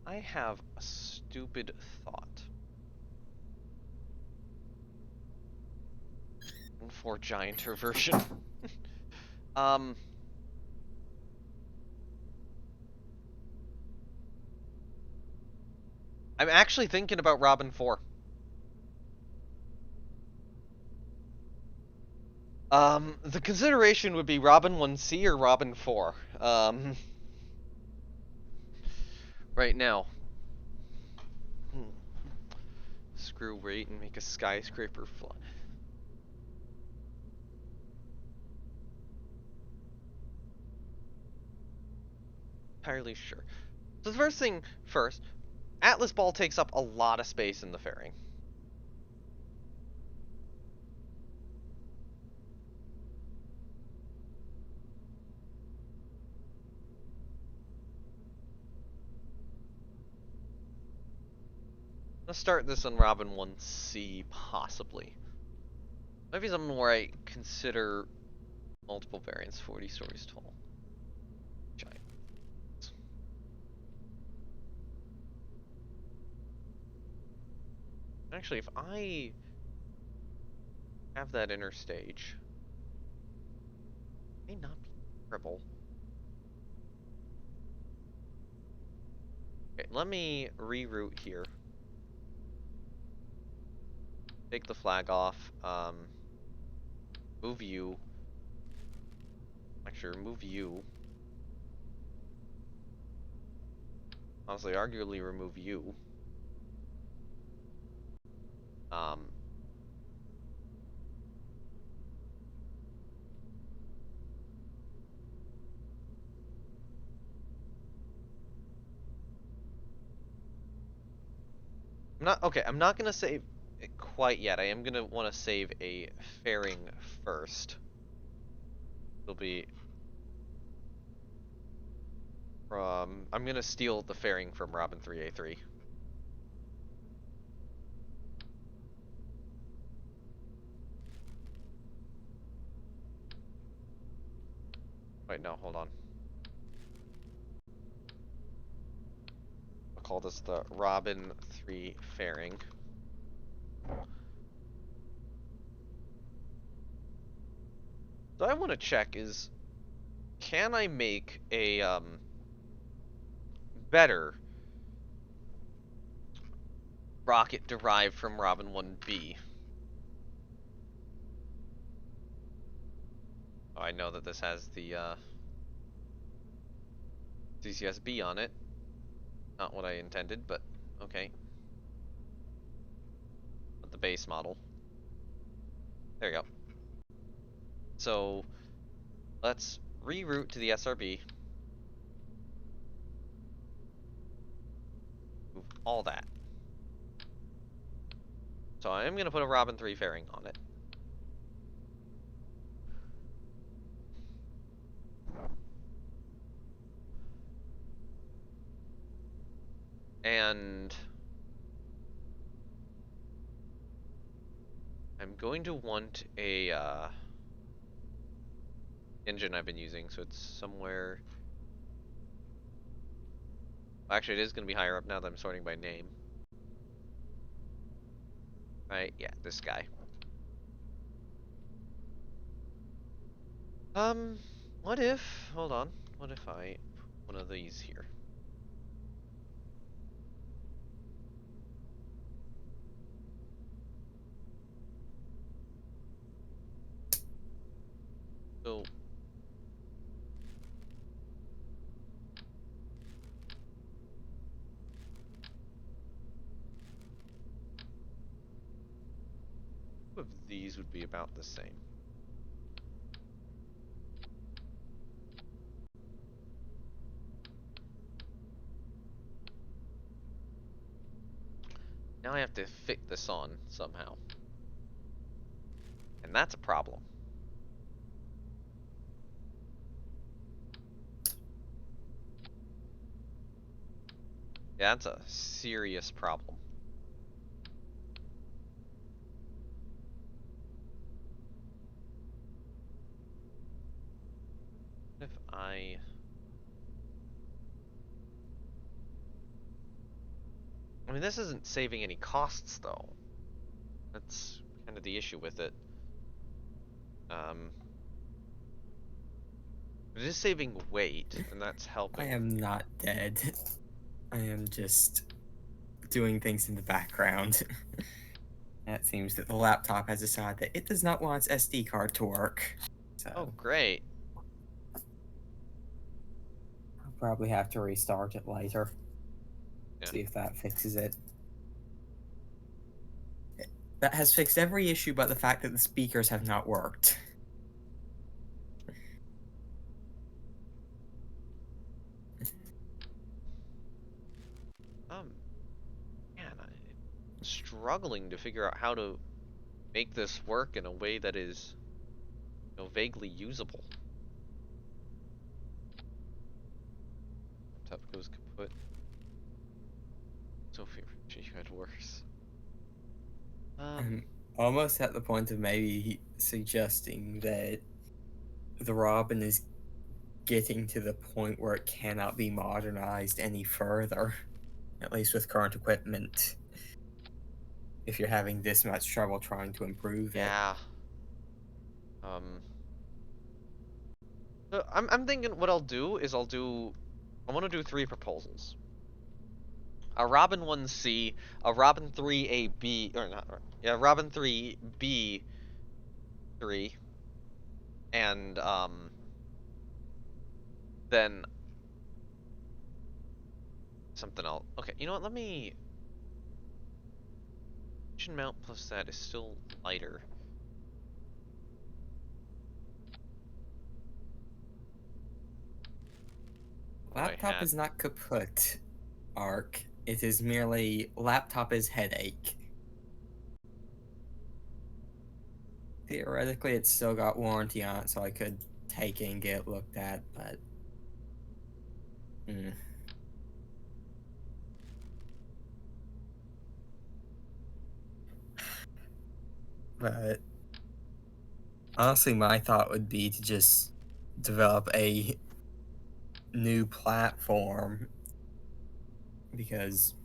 I have a stupid thought. For gianter version. um... I'm actually thinking about Robin 4. The consideration would be Robin 1C or Robin 4. Right now. Screw rate and make a skyscraper fly. Entirely sure. So the first thing first, Atlas Ball takes up a lot of space in the fairing. Let's start this on Robin 1C, possibly. Maybe something where I consider multiple variants, 40 stories tall. Giant. Actually, if I have that inner stage, it may not be terrible. Okay, let me reroute here. Take the flag off. Move you. Actually, remove you. Honestly, arguably remove you. Um, I'm not gonna say quite yet. I am gonna want to save a fairing first. It'll be from. I'm gonna steal the fairing from Robin 3A3. Wait, no, hold on. I'll call this the Robin 3 fairing. So I want to check is, can I make a better rocket derived from Robin 1B? Oh, I know that this has the CCSB on it. Not what I intended, but okay. But the base model. There you go. So let's reroute to the SRB. Move all that. So I am going to put a Robin 3 fairing on it. And I'm going to want a engine I've been using, so it's somewhere. Actually, it is going to be higher up now that I'm sorting by name. Right? Yeah, this guy. Um, what if? Hold on. What if I put one of these here? So two of these would be about the same. Now I have to fit this on somehow. And that's a problem. Yeah, that's a serious problem. What if I mean, this isn't saving any costs, though. That's kind of the issue with it. Um, it is saving weight, and that's I helping. am not dead. I am just doing things in the background. It seems that the laptop has decided that it does not want its SD card to work. Oh, So great. I'll probably have to restart it later. Yeah. See if that fixes it. That has fixed every issue but the fact that the speakers have not worked. Um, man, I'm struggling to figure out how to make this work in a way that is, vaguely usable. Laptop goes kaput. Sophie, she had worse. I'm almost at the point of maybe suggesting that the Robin is getting to the point where it cannot be modernized any further, at least with current equipment, if you're having this much trouble trying to improve it. Yeah. Um, so I'm thinking what I'll do is I want to do three proposals. A Robin 1C, a Robin 3AB, or not, yeah, Robin 3B3, and then something else. Okay, you know what? Let me. Engine mount plus that is still lighter. What I Laptop had. is not kaput, Ark. It is merely laptop is headache. theoretically, it's still got warranty on it, so I could take it and get it looked at, but. Mm. But honestly, my thought would be to just develop a new platform because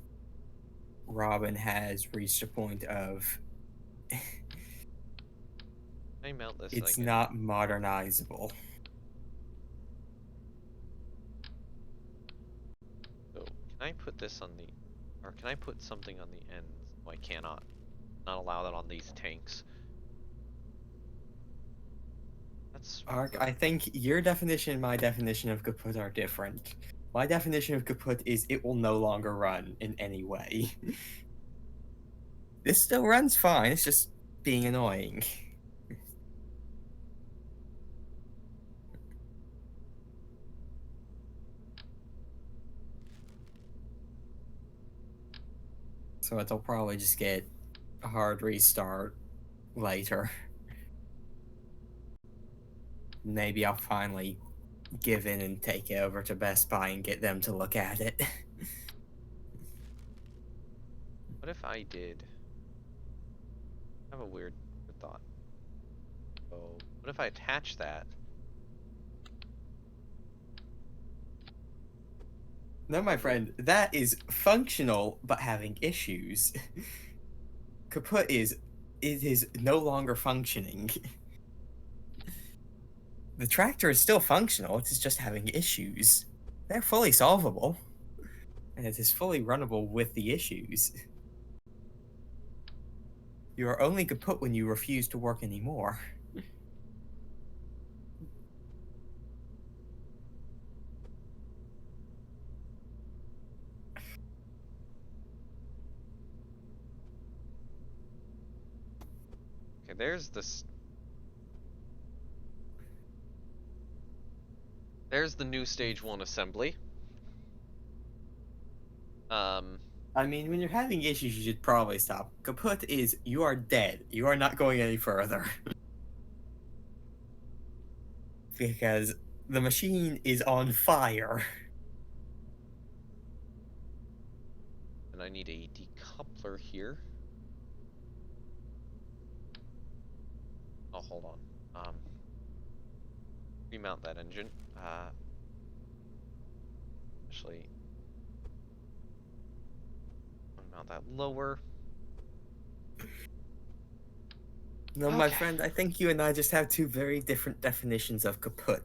Robin has reached a point of I mount this it's thing in. not modernizable. So can I put this on the, or can I put something on the ends? Oh, I cannot. Not allow that on these tanks. That's Ark, rough. I think your definition and my definition of kaput are different. My definition of kaput is it will no longer run in any way. This still runs fine, it's just being annoying. So it'll probably just get a hard restart later. Maybe I'll finally give in and take it over to Best Buy and get them to look at it. What if I did? I have a weird thought. So what if I attach that? No, my On the friend, that is functional but having issues. Kaput is it is no longer functioning. The tractor is still functional, it is just having issues. They're fully solvable, and it is fully runnable with the issues. You are only kaput when you refuse to work anymore. okay, there's this. There's the new stage 1 assembly. Um, I mean, when you're having issues, you should probably stop. Kaput is you are dead. You are not going any further. Because the machine is on fire. and I need a decoupler here. Oh, hold on. Remount that engine. Actually, mount that lower. No, my Okay. friend, I think you and I just have two very different definitions of kaput.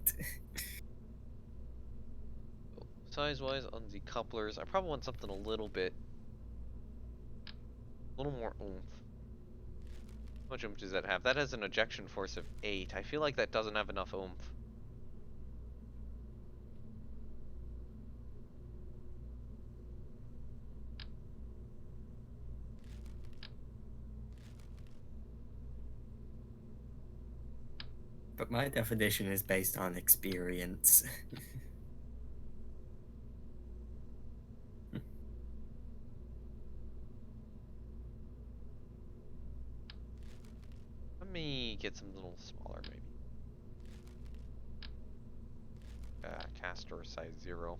Size-wise on the couplers, I probably want something a little more oomph. How much oomph does that have? That has an ejection force of 8. I feel like that doesn't have enough oomph. But my definition is based on experience. Let me get some little smaller, maybe. Caster size 0.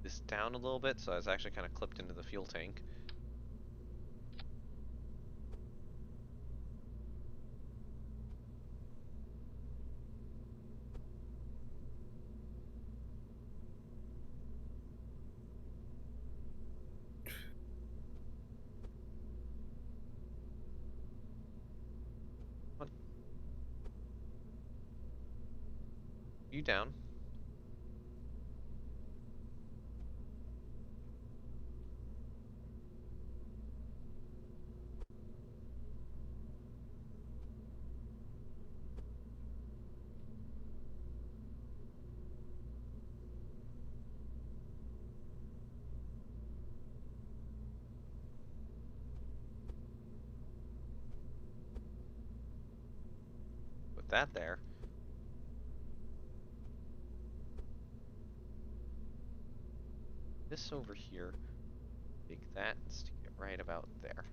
This down a little bit, so it's actually kind of clipped into the fuel tank. What? You down? Put that there. this over here. Take that and stick it right about there.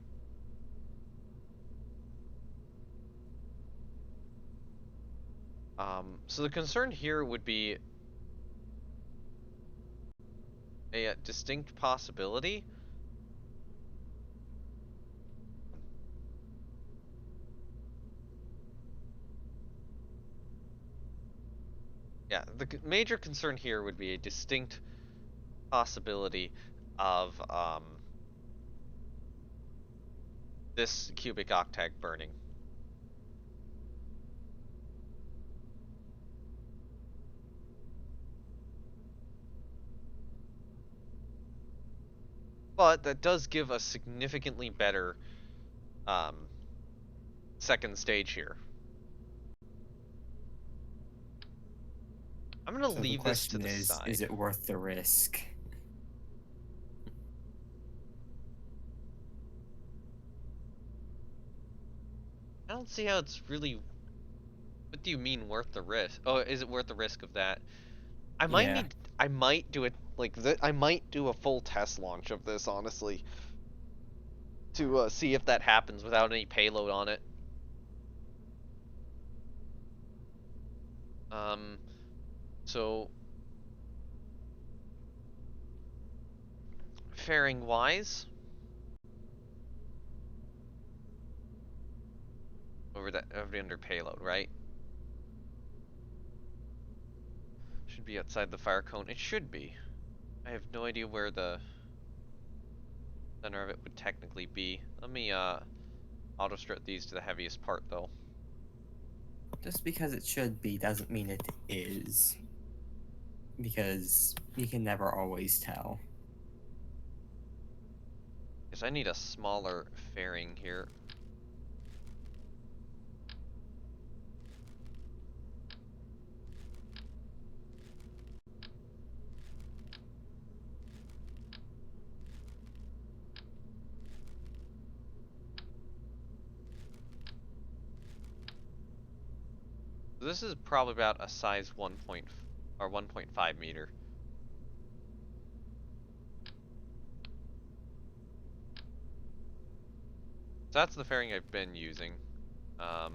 So the concern here would be a distinct possibility. Yeah, the major concern here would be a distinct possibility of this cubic octag burning. But that does give a significantly better um, second stage here. I'm going to So the leave this to question the is side. it worth the risk? I don't see how it's really. What do you mean worth the risk? Oh, is it worth the risk of that? I might Yeah. need. I might do it like I might do a full test launch of this, honestly, to see if that happens without any payload on it. Um, so fairing wise, over the under payload, right? Should be outside the fire cone. It should be. I have no idea where the center of it would technically be. Let me auto strip these to the heaviest part though. Just because it should be doesn't mean it is. Because you can never always tell. Because I need a smaller fairing here. So this is probably about a size 1 point or 1.5 meter. So that's the fairing I've been using. Um,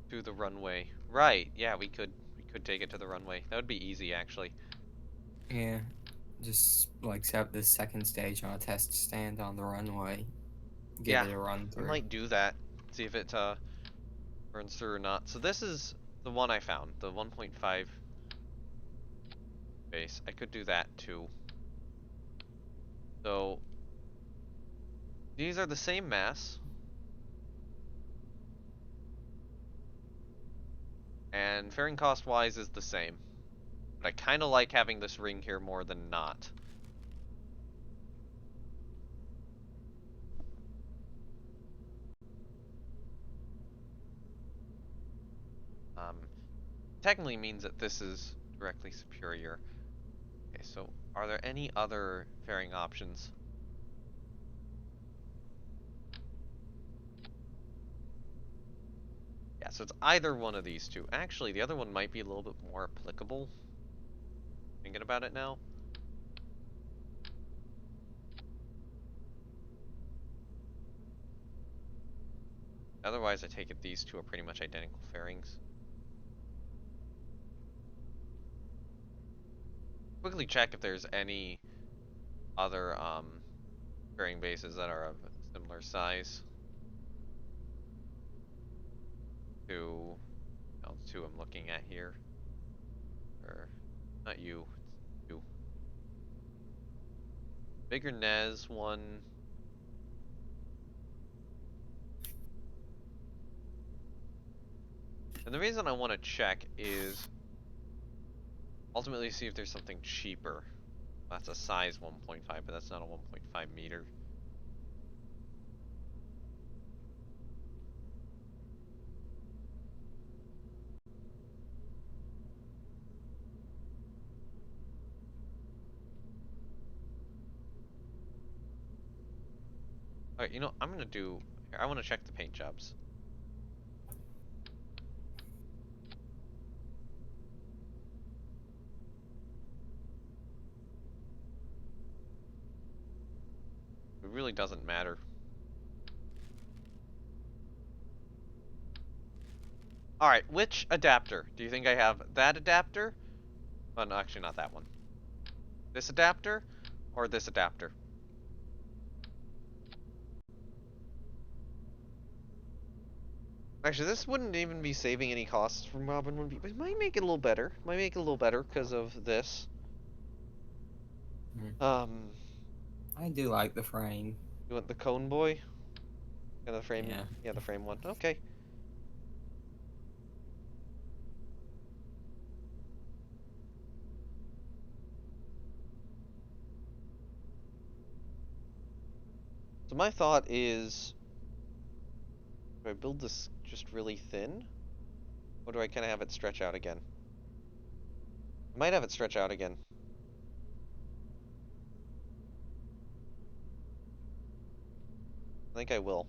to the runway. Right, yeah, we could take it to the runway. That would be easy actually. Yeah. Just like set up this second stage on a test stand on the runway. Give Yeah, it a run I through. might do that. See if it burns through or not. So this is the one I found, the 1.5 base. I could do that too. So these are the same mass, and fairing cost wise is the same. But I kind of like having this ring here more than not. Um, technically means that this is directly superior. Okay, so are there any other fairing options? Yeah, so it's either one of these two. Actually, the other one might be a little bit more applicable. Thinking about it now. Otherwise, I take it these two are pretty much identical fairings. Quickly check if there's any other fairing bases that are of similar size to the two I'm looking at here. Or not you, it's you. Bigger Nez one. And the reason I want to check is ultimately see if there's something cheaper. That's a size 1.5, but that's not a 1.5 meter. Alright, you know, I'm gonna do... Here, I want to check the paint jobs. It really doesn't matter. Alright, which adapter? Do you think I have that adapter? Oh, no, actually not that one. This adapter? Or this adapter? Actually, this wouldn't even be saving any costs from Robin 1B, but it might make it a little better. Might make it a little better because of this. Mm. Um, I do like the frame. you want the cone boy? Yeah, the frame. Yeah. Yeah, the frame one. Okay. So my thought is, do I build this just really thin? Or do I kind of have it stretch out again? I might have it stretch out again. I think I will.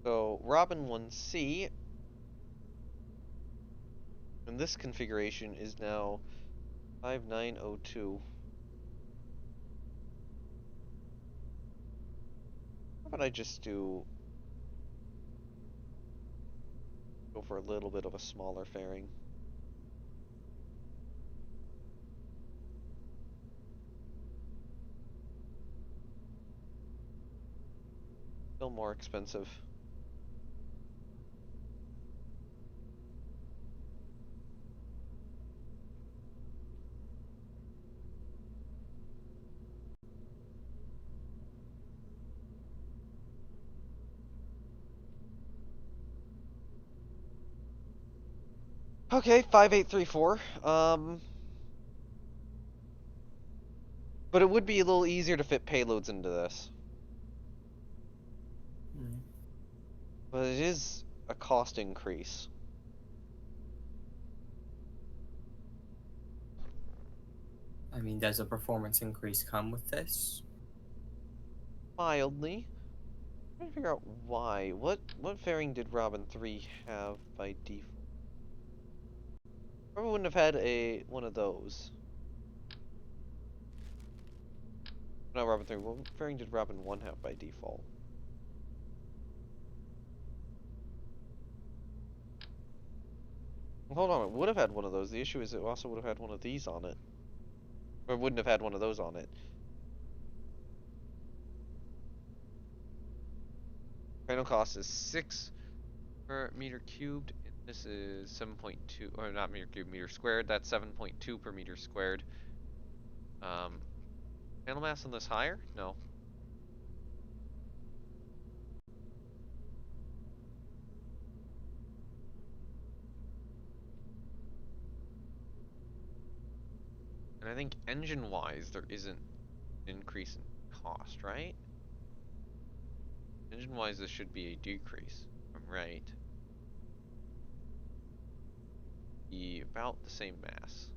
So Robin 1C, and this configuration is now 5902. How about I just go for a little bit of a smaller fairing? Still more expensive. Okay, 5834. But it would be a little easier to fit payloads into this. Mm. But it is a cost increase. I mean, does a performance increase come with this? Mildly. I'm trying to figure out why. What fairing did Robin 3 have by default? Probably wouldn't have had one of those. Not Robin 3. What fairing did Robin 1 have by default? Well, hold on, it would have had one of those. The issue is it also would have had one of these on it. Or it wouldn't have had one of those on it. Final cost is 6 per meter cubed. And this is 7.2, or not meter cubed, meter squared. That's 7.2 per meter squared. Um, Panel mass on this higher? No. And I think engine-wise, there isn't an increase in cost, right? Engine-wise, this should be a decrease. If I'm right. Be about the same mass.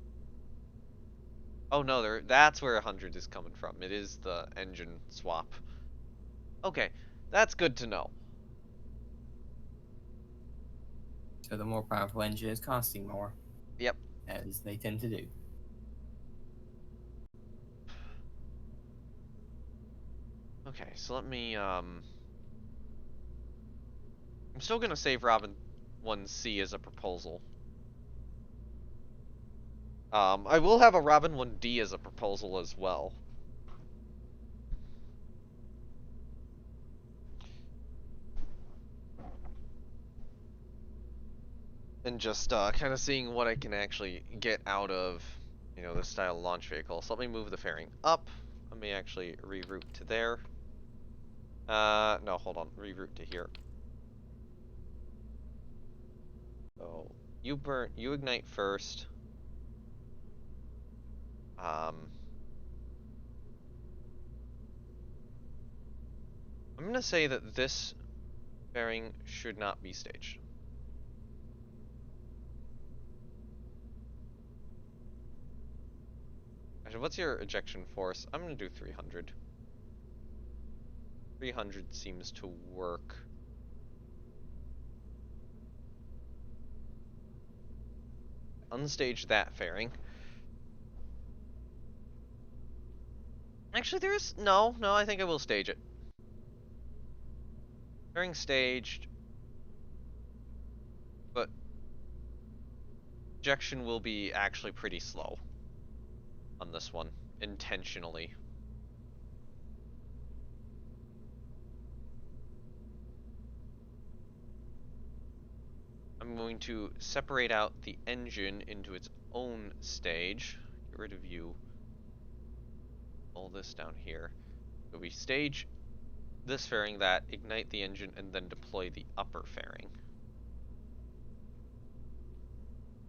Oh no, that's where 100 is coming from. It is the engine swap. Okay, that's good to know. So the more powerful engine is costing more, Yep. as they tend to do. Okay, so let me, I'm still gonna save Robin 1C as a proposal. I will have a Robin 1D as a proposal as well. And just kind of seeing what I can actually get out of, this style of launch vehicle. So let me move the fairing up. Let me actually reroute to there. No, hold on. Reroute to here. So you ignite first. Um, I'm gonna say that this fairing should not be staged. Actually, what's your ejection force? I'm gonna do 300. 300 seems to work. Unstage that fairing. Actually, no, I think I will stage it. Fairing staged, but ejection will be actually pretty slow on this one, intentionally. I'm going to separate out the engine into its own stage. Get rid of you. All this down here. So we stage this fairing, that, ignite the engine, and then deploy the upper fairing.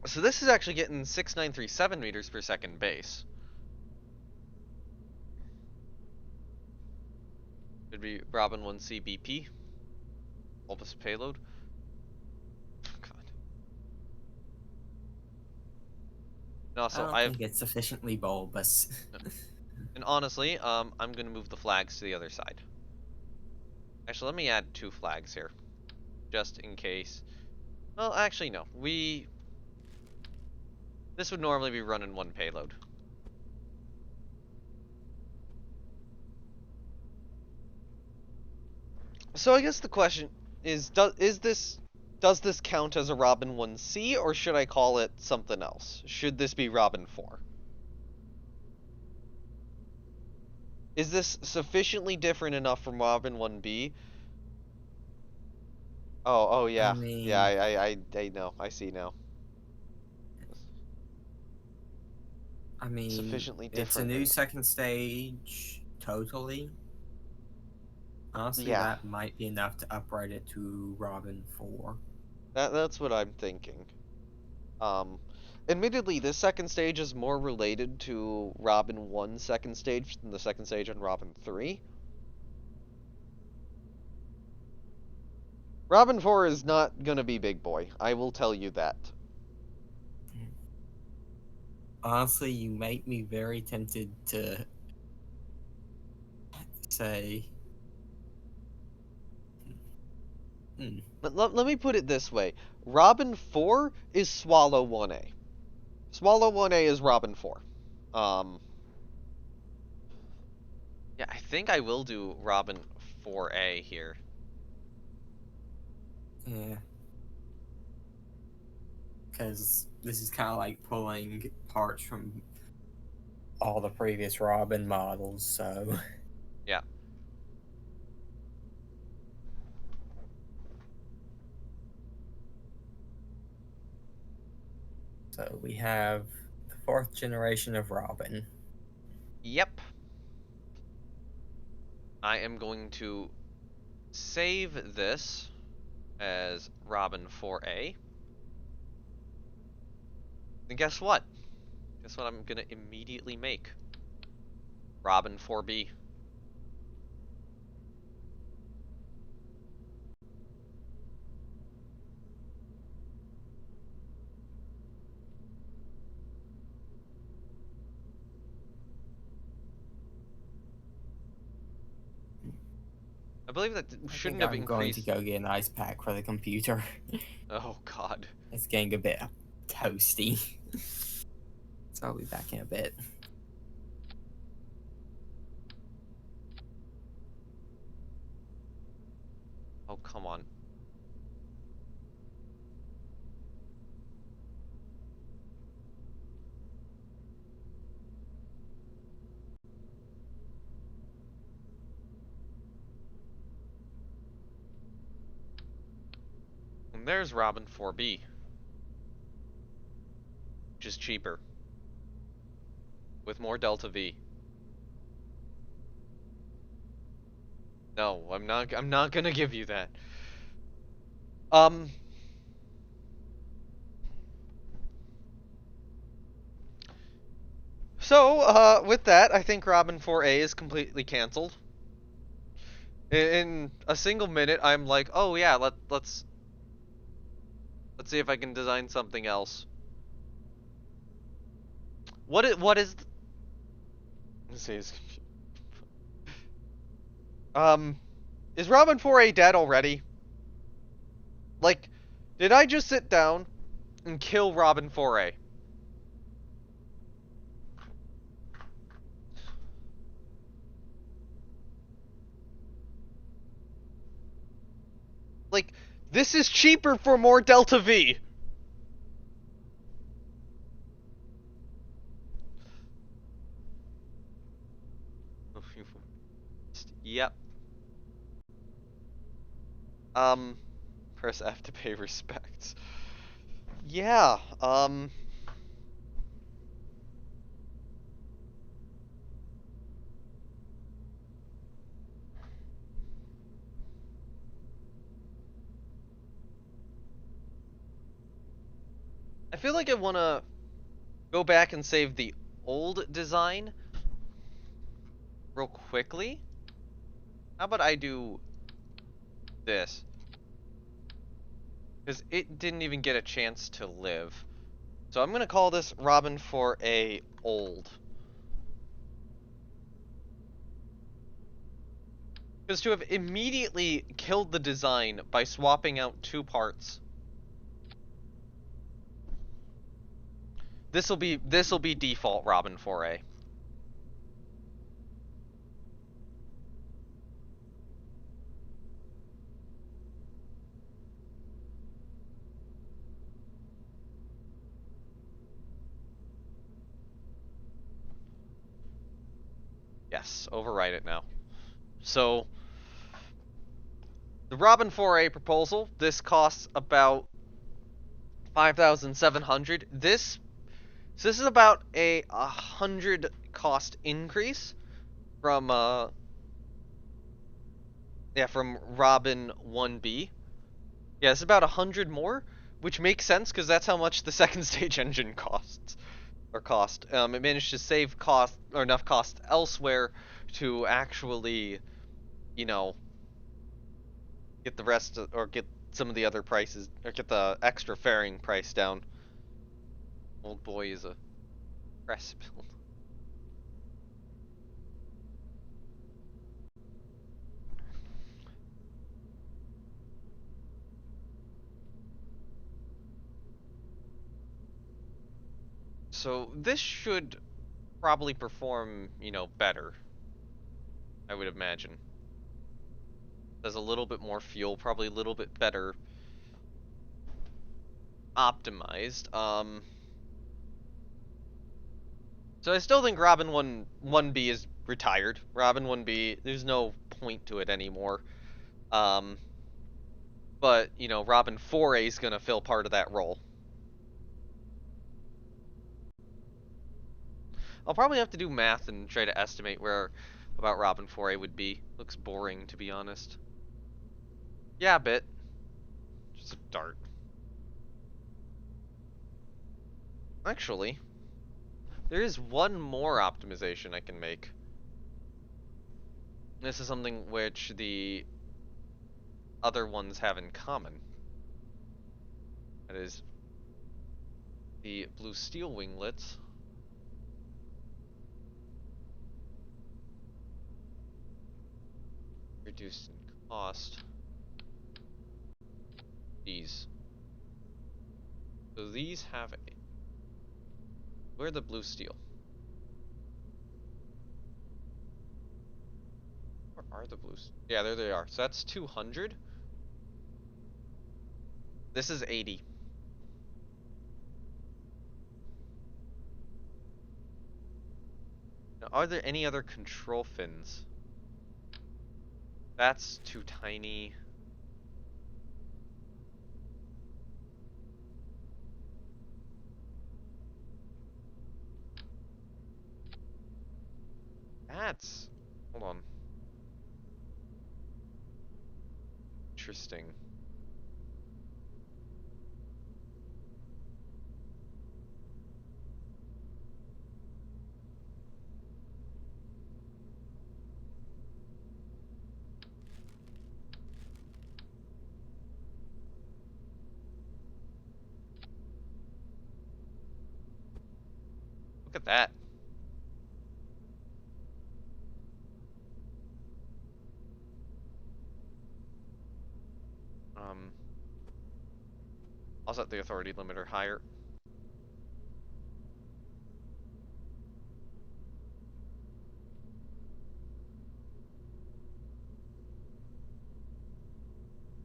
So this is actually getting 6937 meters per second base. Should be Robin 1C BP. Bulbous payload. God. And I also, don't think it's sufficiently bulbous. and honestly, I'm gonna move the flags to the other side. Actually, let me add 2 flags here, just in case. Well, actually, no. This would normally be running 1 payload. So I guess the question is, does this count as a Robin 1C, or should I call it something else? Should this be Robin 4? Is this sufficiently different enough from Robin 1B? Oh, I yeah. Yeah, mean, I know. I see now. Sufficiently it's a different new enough. second stage totally. Honestly, Yeah, that might be enough to upgrade it to Robin 4. that's what I'm thinking. Um, Admittedly, this second stage is more related to Robin 1 second stage than the second stage on Robin 3. Robin 4 is not gonna be big boy. I will tell you that. Honestly, you make me very tempted to say, hmm, Let me put it this way. Robin 4 is Swallow 1A. Swallow 1A is Robin 4. Um, yeah, I think I will do Robin 4A here. yeah, because this is kind of like pulling parts from all the previous Robin models, so. Yeah. So we have the 4th generation of Robin. Yep. I am going to save this as Robin 4A. And guess what? Guess what I'm gonna immediately make? Robin 4B. I believe that I think shouldn't have I'm going to increased. go get an ice pack for the computer. Oh god. It's getting a bit toasty. So I'll be back in a bit. Oh, come on. And there's Robin 4B, which is cheaper, with more Delta V No, I'm not gonna give you that. Um. So, with that, I think Robin 4A is completely canceled. In a single minute, I'm like, oh yeah, let's see if I can design something else. What is? Let's see. Um, is Robin 4A dead already? Like, did I just sit down and kill Robin 4A? Like, this is cheaper for more Delta V. Yep. Um, press F to pay respects. Yeah. I feel like I wanna go back and save the old design real quickly. How about I do this? Because it didn't even get a chance to live. So I'm gonna call this Robin 4A old. Because to have immediately killed the design by swapping out two parts. This'll be default Robin 4A. Yes, overwrite it now. So the Robin 4A proposal, this costs about 5,700. This is about a 100 cost increase from from Robin 1B. Yeah, it's about 100 more, which makes sense because that's how much the second stage engine costs. Or cost. It managed to save cost or enough cost elsewhere to actually, you know, get the rest or get some of the other prices or get the extra fairing price down. Old boy is a press build. So this should probably perform, better, I would imagine. Does a little bit more fuel, probably a little bit better optimized. So I still think Robin 1B is retired. Robin 1B, there's no point to it anymore. Um, but Robin 4A is gonna fill part of that role. I'll probably have to do math and try to estimate where about Robin 4A would be. Looks boring, to be honest. Yeah, a bit. Just a dart. Actually, there is one more optimization I can make. This is something which the other ones have in common. That is the blue steel winglets. Reduced in cost. These. So these have a... Where are the blue steel? Where are the blues? Yeah, there they are. So that's 200. This is 80. Now, are there any other control fins? That's too tiny. That's... Hold on. interesting. Look at that. I'll set the authority limiter higher.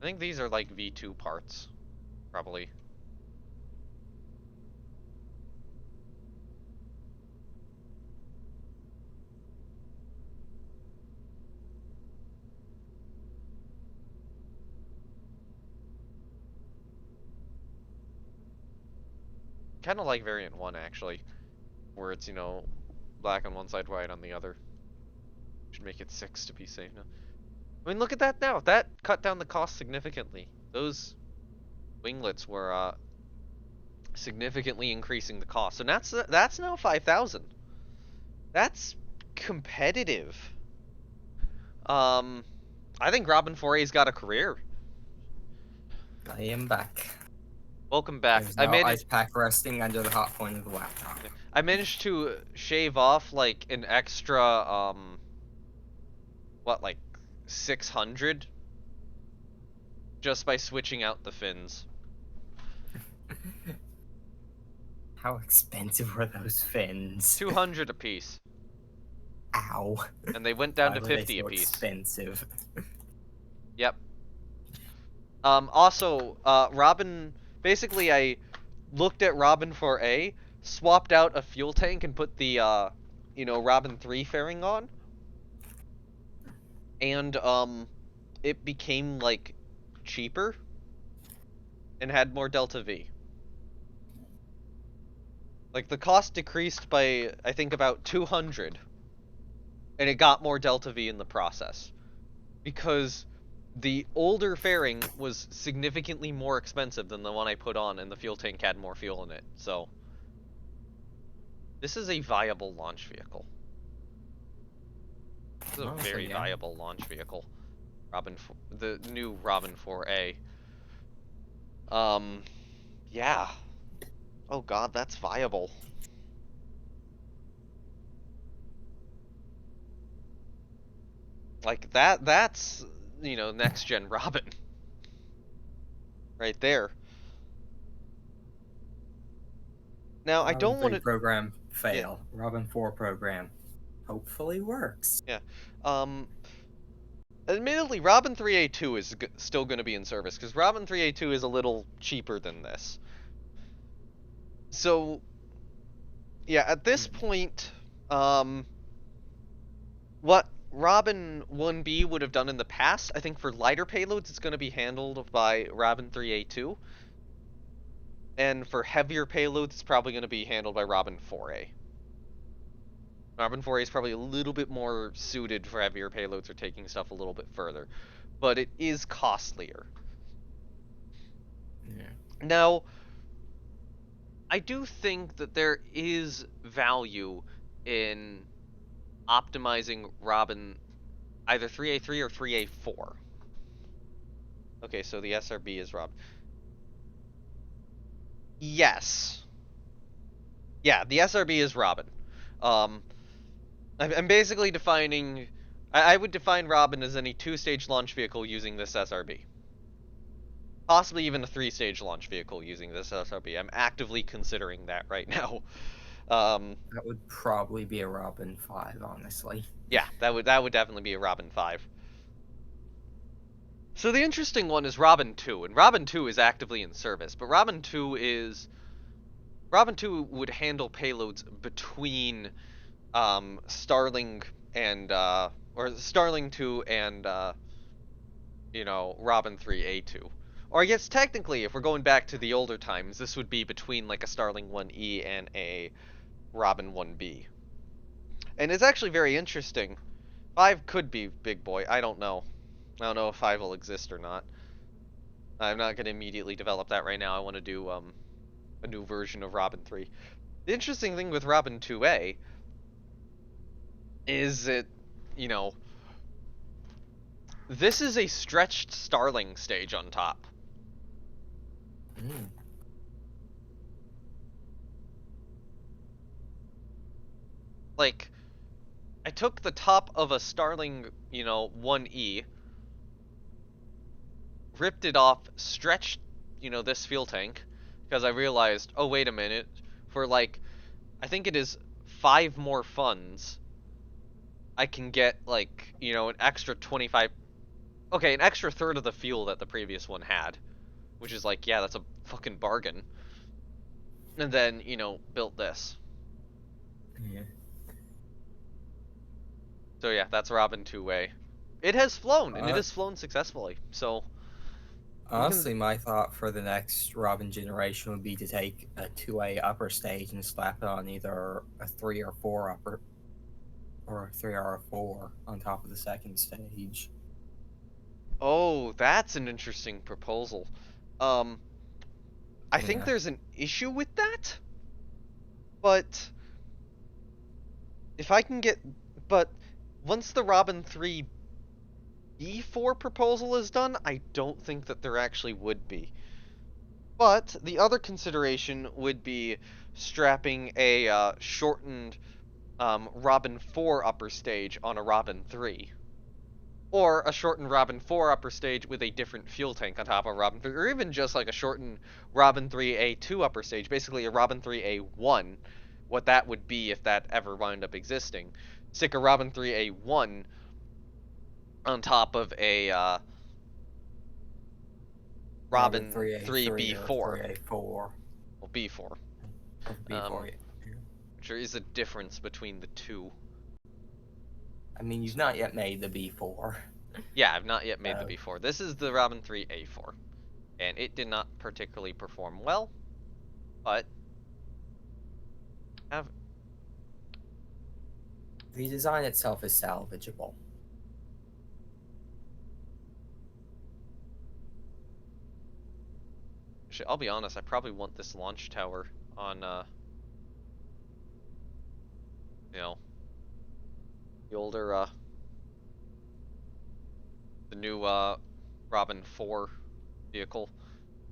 I think these are like V2 parts, probably. Kind of like variant 1, actually, where it's, black on one side, white on the other. Should make it 6 to be safe now. I mean, look at that now. That cut down the cost significantly. Those winglets were significantly increasing the cost. So that's now 5,000. That's competitive. Um, I think Robin Fourier's got a career. I am back. Welcome back. There's no ice pack resting under the hot point of the laptop. I managed to shave off like an extra what, like 600 just by switching out the fins. How expensive were those fins? 200 a piece. Ow. And they went down Why to were they 50 so a piece. Expensive. Yep. Also, Robin, basically I looked at Robin 4A, swapped out a fuel tank and put the, Robin 3 fairing on. And, it became, like, cheaper and had more Delta V. Like, the cost decreased by, I think, about 200. And it got more Delta V in the process. Because the older fairing was significantly more expensive than the one I put on, and the fuel tank had more fuel in it. So, this is a viable launch vehicle. This is a very viable launch vehicle. The new Robin 4A. Yeah. Oh god, that's viable. Like, that's, next gen Robin. Right there. Now, Robin I don't want to... program fail. Yeah. Robin 4 program hopefully works. Yeah. Admittedly, Robin 3A2 is still going to be in service, because Robin 3A2 is a little cheaper than this. So, yeah, at this point, what Robin 1B would have done in the past, I think for lighter payloads, it's going to be handled by Robin 3A2. And for heavier payloads, it's probably going to be handled by Robin 4A. Robin 4A is probably a little bit more suited for heavier payloads or taking stuff a little bit further. But it is costlier. Yeah. Now, I do think that there is value in optimizing Robin either 3A3 or 3A4. Okay, so the SRB is Robin. Yes. Yeah, the SRB is Robin. I'm basically defining... I would define Robin as any two-stage launch vehicle using this SRB. Possibly even a three-stage launch vehicle using this SRB. I'm actively considering that right now. That would probably be a Robin 5, honestly. Yeah, that would definitely be a Robin 5. So the interesting one is Robin 2, and Robin 2 is actively in service, but Robin 2 would handle payloads between Starling and or Starling 2 and Robin 3A2. Or I guess technically, if we're going back to the older times, this would be between like a Starling 1E and a Robin 1B. And it's actually very interesting. 5 could be big boy. I don't know. I don't know if 5 will exist or not. I'm not going to immediately develop that right now. I want to do a new version of Robin 3. The interesting thing with Robin 2A is it, you know, this is a stretched Starling stage on top. Mm. Like, I took the top of a Starling, 1E, ripped it off, stretched, this fuel tank, because I realized, oh, wait a minute, for like, I think it is 5 more funds, I can get, like, an extra 25, okay, an extra third of the fuel that the previous one had, which is like, yeah, that's a fucking bargain. And then, built this. Yeah. So yeah, that's Robin two-way. It has flown, and it Uh, has flown successfully. So I'm cons- Honestly, my thought for the next Robin generation would be to take a 2A upper stage and slap it on either a 3 or 4 upper, or a 3 or a 4 on top of the second stage. Oh, that's an interesting proposal. Um, I think Yeah. there's an issue with that, but if I can get, but once the Robin 3 B4 proposal is done, I don't think that there actually would be. But the other consideration would be strapping a shortened Robin 4 upper stage on a Robin 3. Or a shortened Robin 4 upper stage with a different fuel tank on top of Robin 3. Or even just like a shortened Robin 3A2 upper stage, basically a Robin 3A1. What that would be if that ever wound up existing. Stick a Robin 3A1 on top of a Robin Robin 3A3 or 3B4. 3A4 Well, B4. or Um, B4. Yeah. there is a difference between the two. I mean, you've not yet made the B4. Yeah, I've not yet made the So, B4. This is the Robin 3A4. And it did not particularly perform well, but have the design itself is salvageable. actually, I'll be honest, I probably want this launch tower on you know, the older the new Robin 4 vehicle.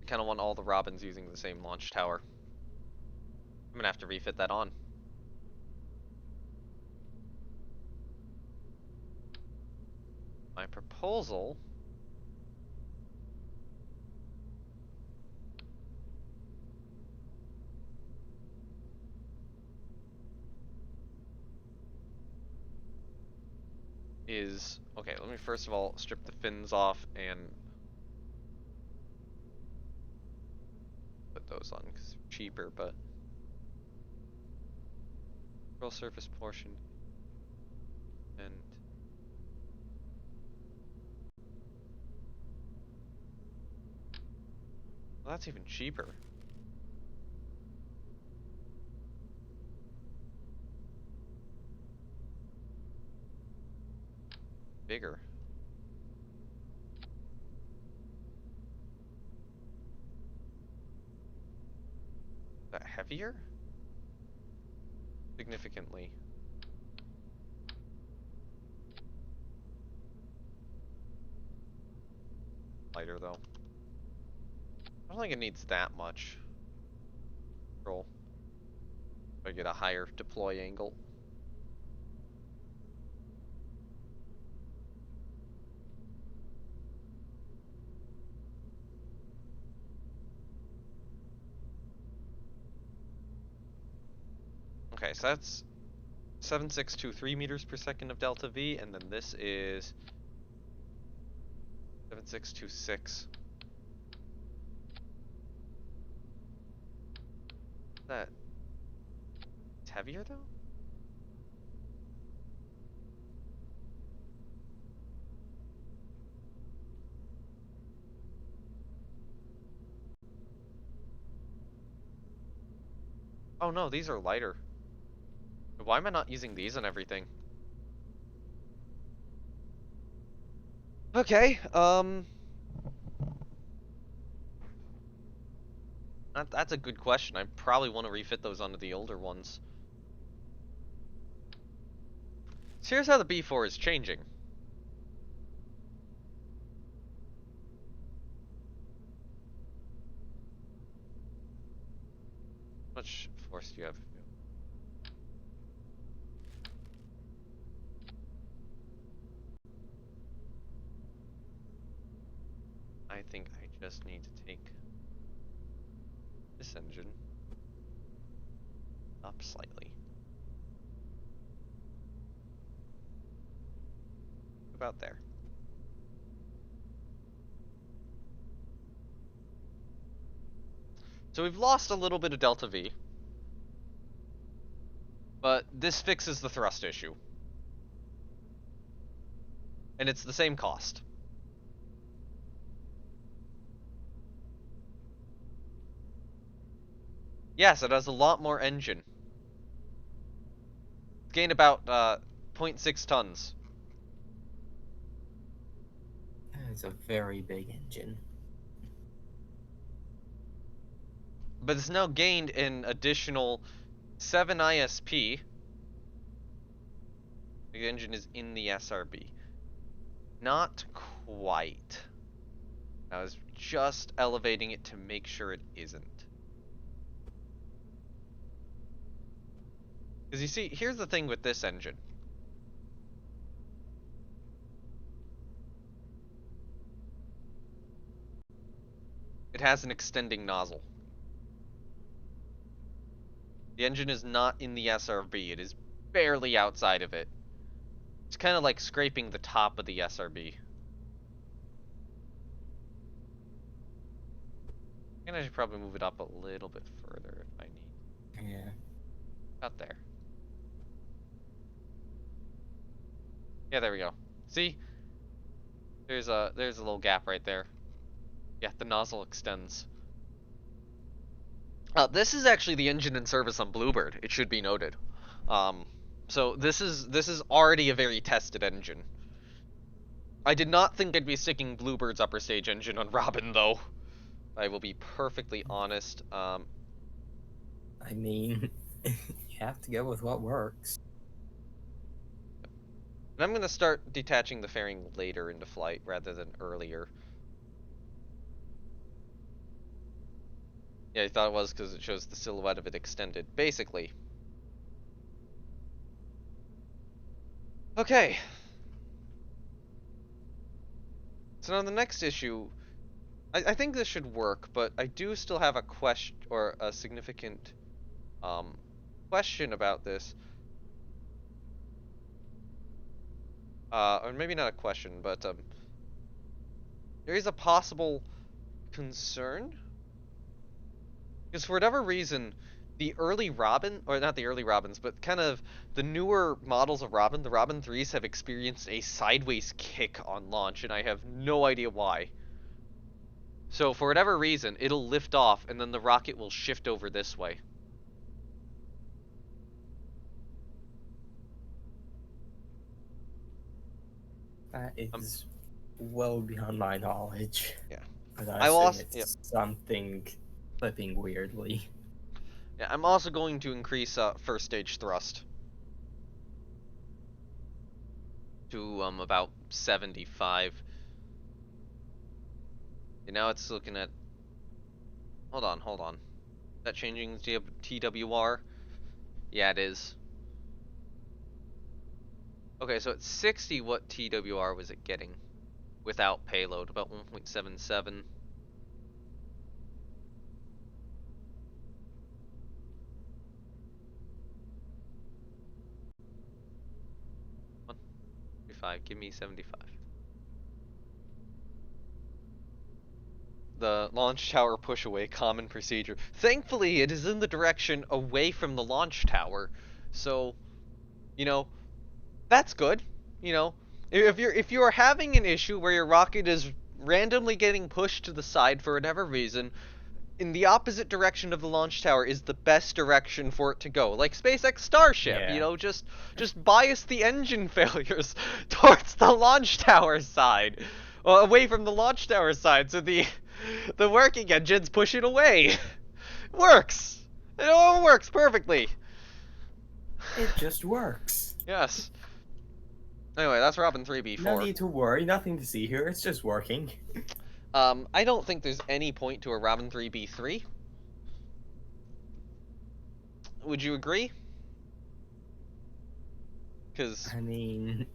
I kind of want all the Robins using the same launch tower. I'm gonna have to refit that on. My proposal is okay. Let me first of all strip the fins off and put those on because they're cheaper. But control surface portion and well, that's even cheaper. Bigger. Is that heavier? Significantly. Lighter though. I don't think it needs that much control. If I get a higher deploy angle. Okay, so that's 7623 meters per second of delta V, and then this is 7626. That it's heavier though? Oh no, these are lighter. Why am I not using these on everything? Okay, That's a good question. I probably want to refit those onto the older ones. So here's how the B4 is changing. How much force do you have? I think I just need to take this engine up slightly. About there. So we've lost a little bit of delta V, but this fixes the thrust issue. And it's the same cost. Yes, it has a lot more engine. It's gained about 0.6 tons. It's a very big engine. But it's now gained an additional 7 ISP. The engine is in the SRB. Not quite. I was just elevating it to make sure it isn't. Because you see, here's the thing with this engine. It has an extending nozzle. The engine is not in the SRB. It is barely outside of it. It's kind of like scraping the top of the SRB. And I should probably move it up a little bit further if I need. Yeah. About there. Yeah, there we go. See? There's a little gap right there. Yeah, the nozzle extends. This is actually the engine in service on Bluebird. It should be noted. So this is already a very tested engine. I did not think I'd be sticking Bluebird's upper stage engine on Robin, though. I will be perfectly honest. I mean, you have to go with what works. And I'm going to start detaching the fairing later into flight rather than earlier. Yeah, I thought it was because it shows the silhouette of it extended. Basically. Okay. So now the next issue, I think this should work, but I do still have a question, or a significant question about this. Or maybe not a question, but there is a possible concern. Because for whatever reason, the early Robin, or not the early Robins, but kind of the newer models of Robin, the Robin 3s have experienced a sideways kick on launch, and I have no idea why. So for whatever reason, it'll lift off, and then the rocket will shift over this way. That is well beyond my knowledge. Yeah. But I assume it's something flipping weirdly. Yeah, I'm also going to increase first stage thrust to about 75. And now it's looking at. Hold on. Is that changing TWR? Yeah, it is. Okay, so at 60, what TWR was it getting without payload? About 1.77. Give me 75. The launch tower push away, common procedure. Thankfully, it is in the direction away from the launch tower, so you know that's good. You know, if you are having an issue where your rocket is randomly getting pushed to the side for whatever reason, in the opposite direction of the launch tower is the best direction for it to go. Like SpaceX Starship, Yeah. you know, just bias the engine failures towards the launch tower side, away from the launch tower side, so the working engines push it away. Works! It all works perfectly! It just works. Yes. Anyway, that's Robin No 3b4. need to worry, nothing to see here, it's just working. I don't think there's any point to a Robin 3b3. Would you agree? Because, I mean,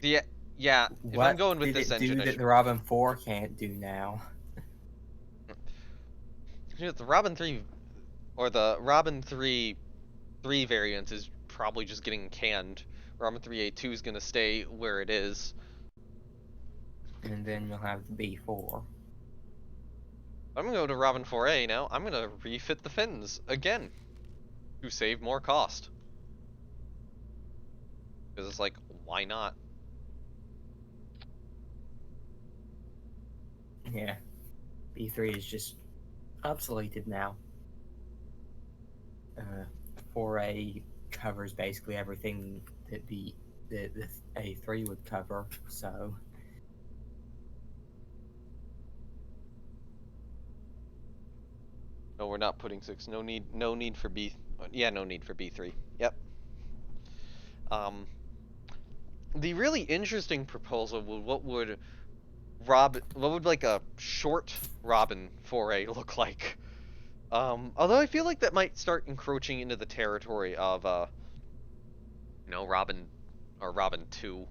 yeah, yeah, if I'm what going with did this it do engine, that the Robin 4 can't do now? the Robin 3, or the Robin 3 variant is probably just getting canned. Robin 3A2 is going to stay where it is. And then you'll have the B4. I'm going to go to Robin 4A now. I'm going to refit the fins again to save more cost. Because it's like, why not? Yeah, B3 is just obsoleted now. 4A covers basically everything that the A3 would cover, so No, we're not putting 6. No need for B. Yeah, no need for B3. Yep. Um, the really interesting proposal would what would like a short Robin 4A look like? Although I feel like that might start encroaching into the territory of Robin or Robin 2.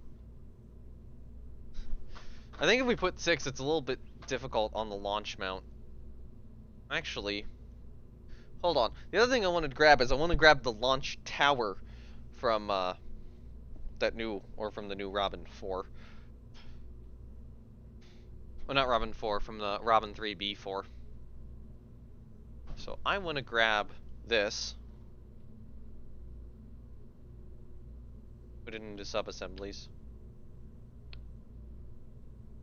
I think if we put 6, it's a little bit difficult on the launch mount. Actually, hold on. The other thing I wanted to grab is I want to grab the launch tower from from the new Robin 4. Well, not Robin 4, from the Robin 3B4. So I want to grab this, put it into sub-assemblies.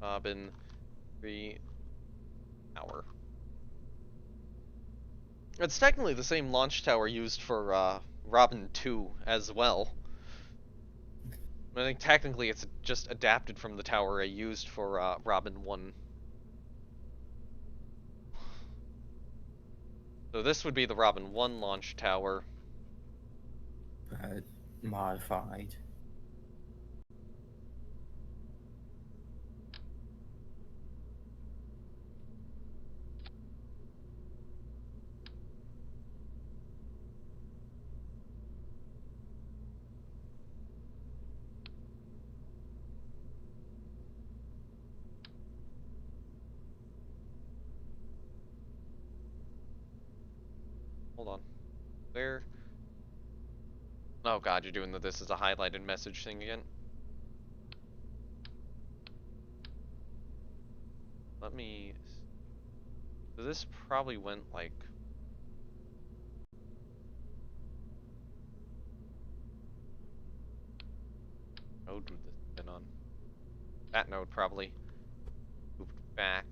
Robin 3 tower. It's technically the same launch tower used for Robin 2 as well. I think technically it's just adapted from the tower I used for Robin 1. So this would be the Robin 1 launch tower. modified. Hold on. Where? Oh god, you're doing this as a highlighted message thing again. Let me... So this probably went like... Node would this have been on? That node probably moved back.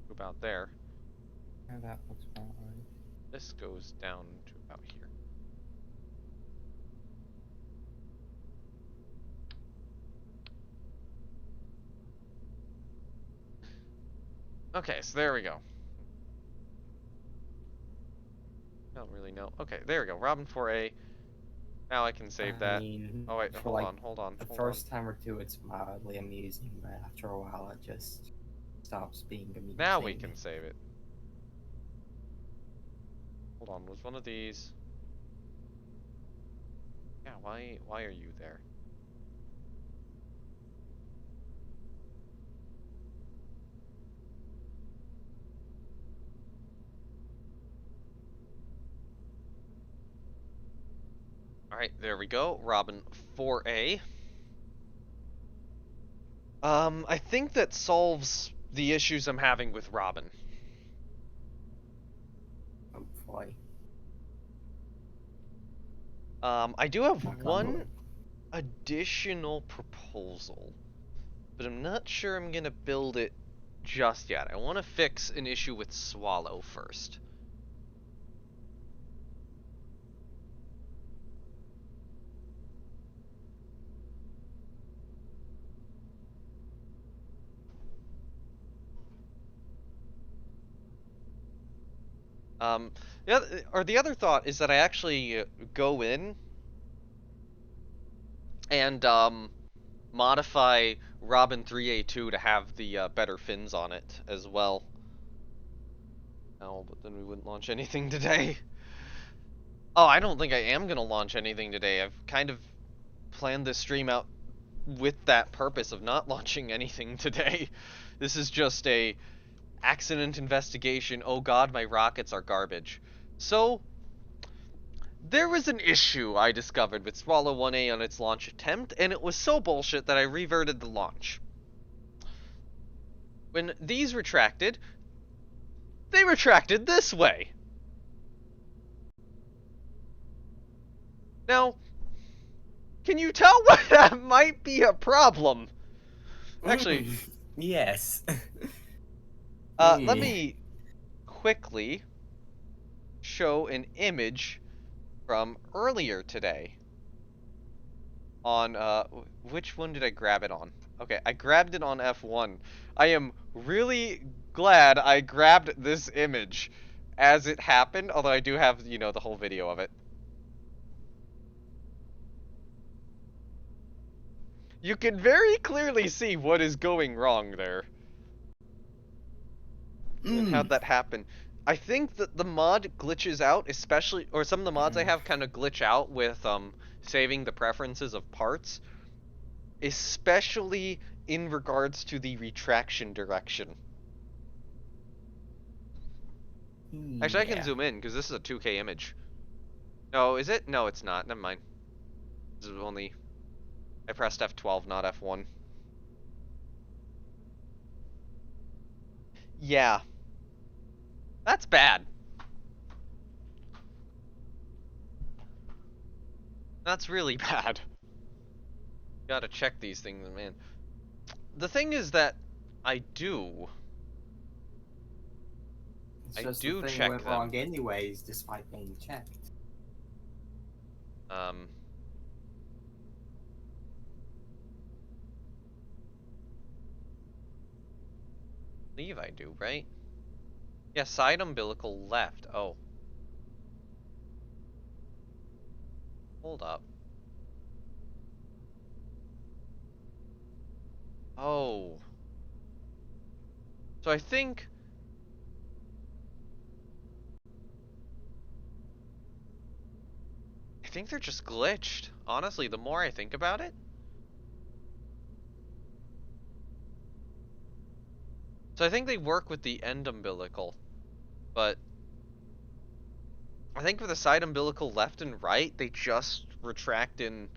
About there. Yeah, that looks about right. This goes down to about here. Okay, so there we go. I don't really know. Okay, there we go. Robin 4A. Now I can save that. Oh wait, For like hold on. the first time or two, it's mildly amusing, but after a while, it just stops being amusing. Now we can save it. Hold on, was one of these... Yeah, why are you there? Alright, there we go. Robin 4A. I think that solves the issues I'm having with Robin. Hopefully. I do have Knock on one wood. additional proposal, but I'm not sure I'm gonna build it just yet. I want to fix an issue with Swallow first. Um, the other thought is that I actually go in and modify Robin 3A2 to have the better fins on it as well. Oh, but then we wouldn't launch anything today. Oh, I don't think I am gonna launch anything today. I've kind of planned this stream out with that purpose of not launching anything today. This is just a accident investigation. Oh god, my rockets are garbage. So, there was an issue I discovered with Swallow 1A on its launch attempt, and it was so bullshit that I reverted the launch. When these retracted, they retracted this way. Now, can you tell why that might be a problem? Actually, Yes. let me quickly show an image from earlier today. On, which one did I grab it on? Okay, I grabbed it on F1. I am really glad I grabbed this image as it happened, although I do have, you know, the whole video of it. You can very clearly see what is going wrong there. And how'd that happen? I think that the mod glitches out, especially, or some of the mods I have kind of glitch out with, saving the preferences of parts. Especially in regards to the retraction direction. Actually, I can Yeah. zoom in, because this is a 2K image. No, is it? No, it's not. Never mind. This is only... I pressed F12, not F1. Yeah. That's bad. That's really bad. Gotta check these things, man. The thing is that I do... It's I just the do thing check went them. wrong anyways, despite being checked. Um... I believe I do, right? Yeah, side umbilical left. Oh. Hold up. Oh. So I think... I think they're just glitched. Honestly, the more I think about it. So I think they work with the end umbilical, but I think for the side umbilical left and right, they just retract in,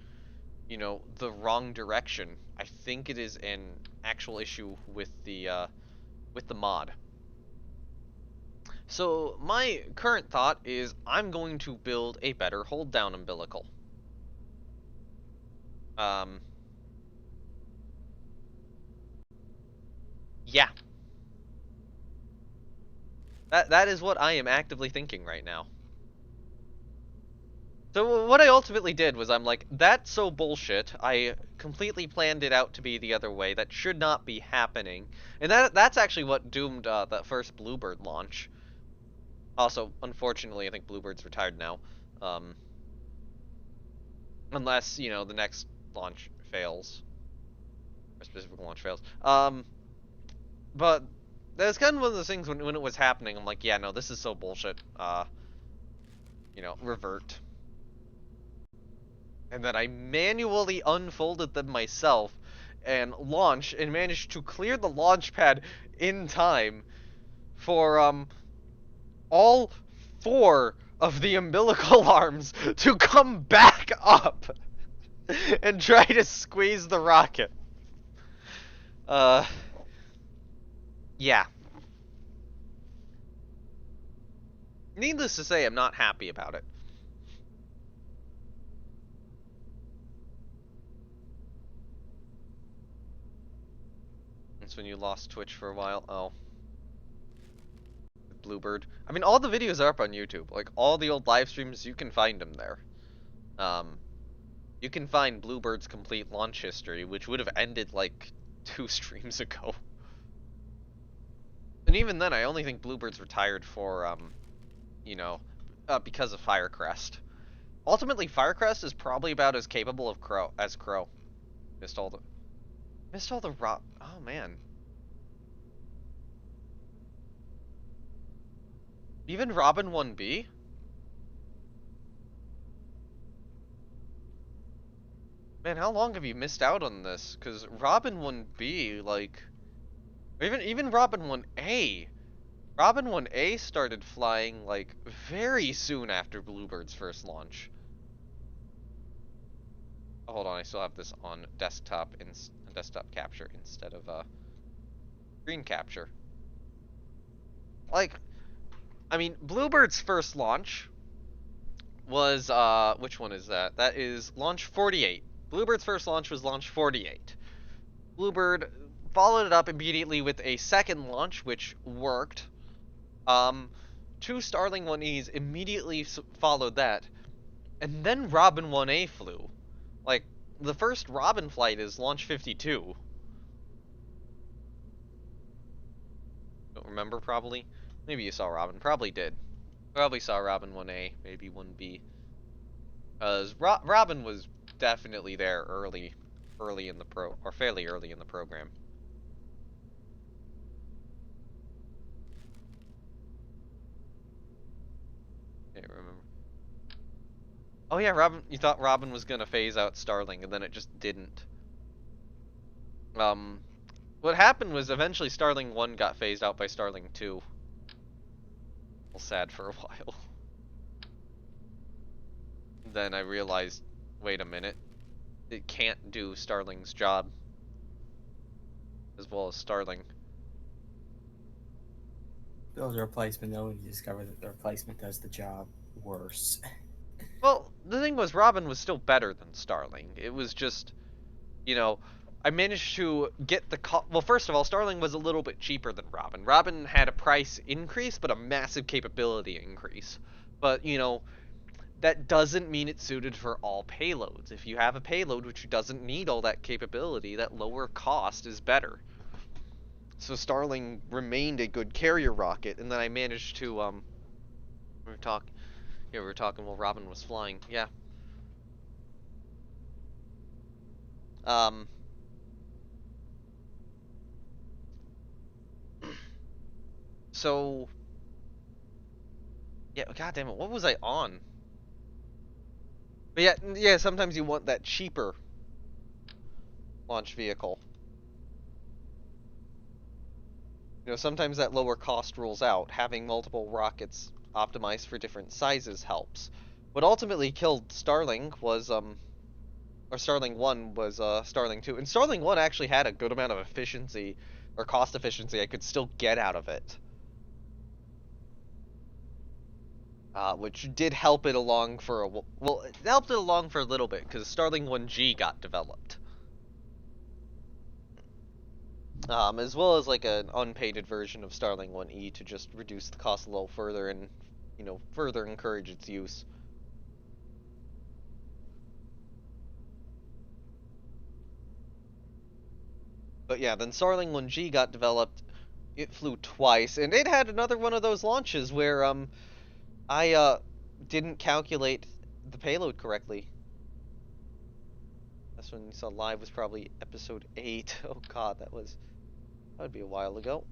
you know, the wrong direction. I think it is an actual issue with the mod. So my current thought is I'm going to build a better hold down umbilical. Um, yeah. That is what I am actively thinking right now. So what I ultimately did was I'm like, that's so bullshit. I completely planned it out to be the other way. That should not be happening. And that's actually what doomed that first Bluebird launch. Also, unfortunately, I think Bluebird's retired now. Um, unless, you know, the next launch fails. Or specific launch fails. But that's kind of one of those things when it was happening, I'm like, yeah, no, this is so bullshit. You know, revert. And then I manually unfolded them myself and launched and managed to clear the launch pad in time for all four of the umbilical arms to come back up and try to squeeze the rocket. Uh yeah. Needless to say, I'm not happy about it. That's when you lost Twitch for a while. Oh. Bluebird. I mean, all the videos are up on YouTube. Like, all the old live streams, you can find them there. You can find Bluebird's complete launch history, which would have ended, like, 2 streams ago. And even then, I only think Bluebird's retired for, you know, because of Firecrest. Ultimately, Firecrest is probably about as capable of Crow as Crow. Missed all the rock. Oh man, even Robin 1B. Man, how long have you missed out on this? Because Robin 1B, like, or even Robin 1A. Robin 1A started flying like very soon after Bluebird's first launch. Oh, hold on, I still have this on desktop capture instead of screen capture. Like, I mean, Bluebird's first launch was which one is that? That is launch 48. Bluebird's first launch was launch 48. Bluebird followed it up immediately with a second launch, which worked. Um, two Starling 1Es immediately followed that, and then Robin 1A flew. Like, the first Robin flight is launch 52. Don't remember, probably? Maybe you saw Robin. Probably did. Probably saw Robin 1A, maybe 1B. Because Robin was definitely there early in the or fairly early in the program. Can't remember. Oh yeah, Robin. You thought Robin was gonna phase out Starling, and then it just didn't. Um, what happened was eventually Starling 1 got phased out by Starling 2. Well, sad for a while. Then I realized, wait a minute, it can't do Starling's job as well as Starling. Build a replacement, though, and you discover that the replacement does the job worse. Well, the thing was, Robin was still better than Starling. It was just, you know, I managed to get the well, first of all, Starling was a little bit cheaper than Robin. Robin had a price increase, but a massive capability increase. But, that doesn't mean it's suited for all payloads. If you have a payload which doesn't need all that capability, that lower cost is better. So Starling remained a good carrier rocket, and then I managed to we were talking yeah, we were talking while Robin was flying. Yeah. Um so yeah, god damn it, what was I on? But yeah, sometimes you want that cheaper launch vehicle. Sometimes that lower cost rules out. Having multiple rockets optimized for different sizes helps. What ultimately killed Starling was or Starling 1 was Starling 2. And Starling 1 actually had a good amount of efficiency or cost efficiency I could still get out of it. Which did help it along for well, it helped it along for a little bit because Starling 1G got developed. As well as like an unpainted version of Starling 1E to just reduce the cost a little further and, further encourage its use. But yeah, then Starling 1G got developed. It flew twice, and it had another one of those launches where I didn't calculate the payload correctly. That's when you saw live was probably episode 8. Oh god, that would be a while ago.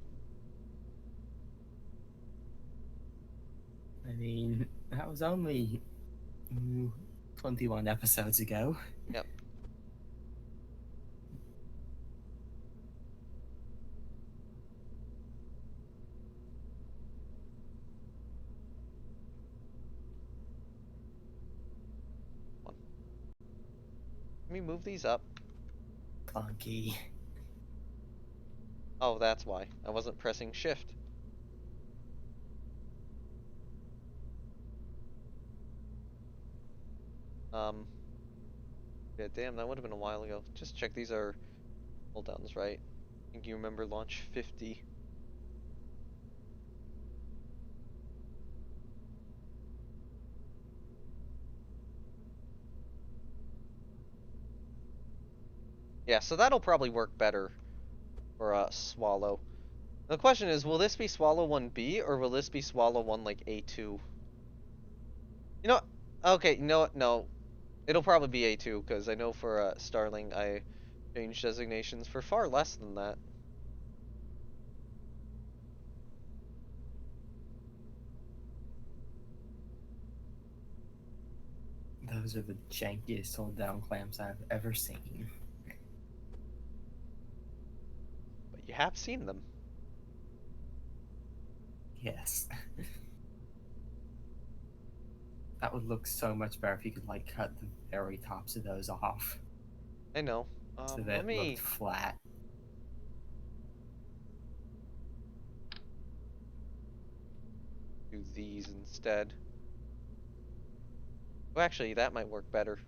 I mean, that was only 21 episodes ago. Yep. Let me move these up. Clunky. Oh, that's why. I wasn't pressing shift. Yeah, damn, that would have been a while ago. Just check these are hold downs right. I think you remember launch 50. Yeah, so that'll probably work better for Swallow. The question is, will this be Swallow 1B or will this be Swallow 1 like A2? You know, okay, you know what? No, it'll probably be A2 because I know for Starling I changed designations for far less than that. Those are the jankiest hold down clamps I've ever seen. But you have seen them. Yes. That would look so much better if you could like cut the very tops of those off I know. so Let that it looked me flat. do these instead. Well, actually, that might work better.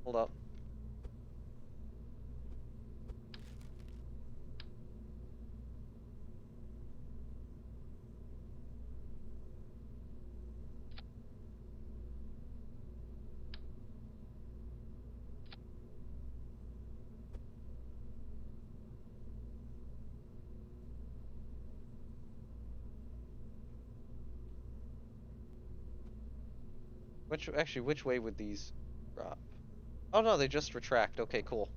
Hold up. Which way would these drop? Oh no, they just retract. Okay, cool.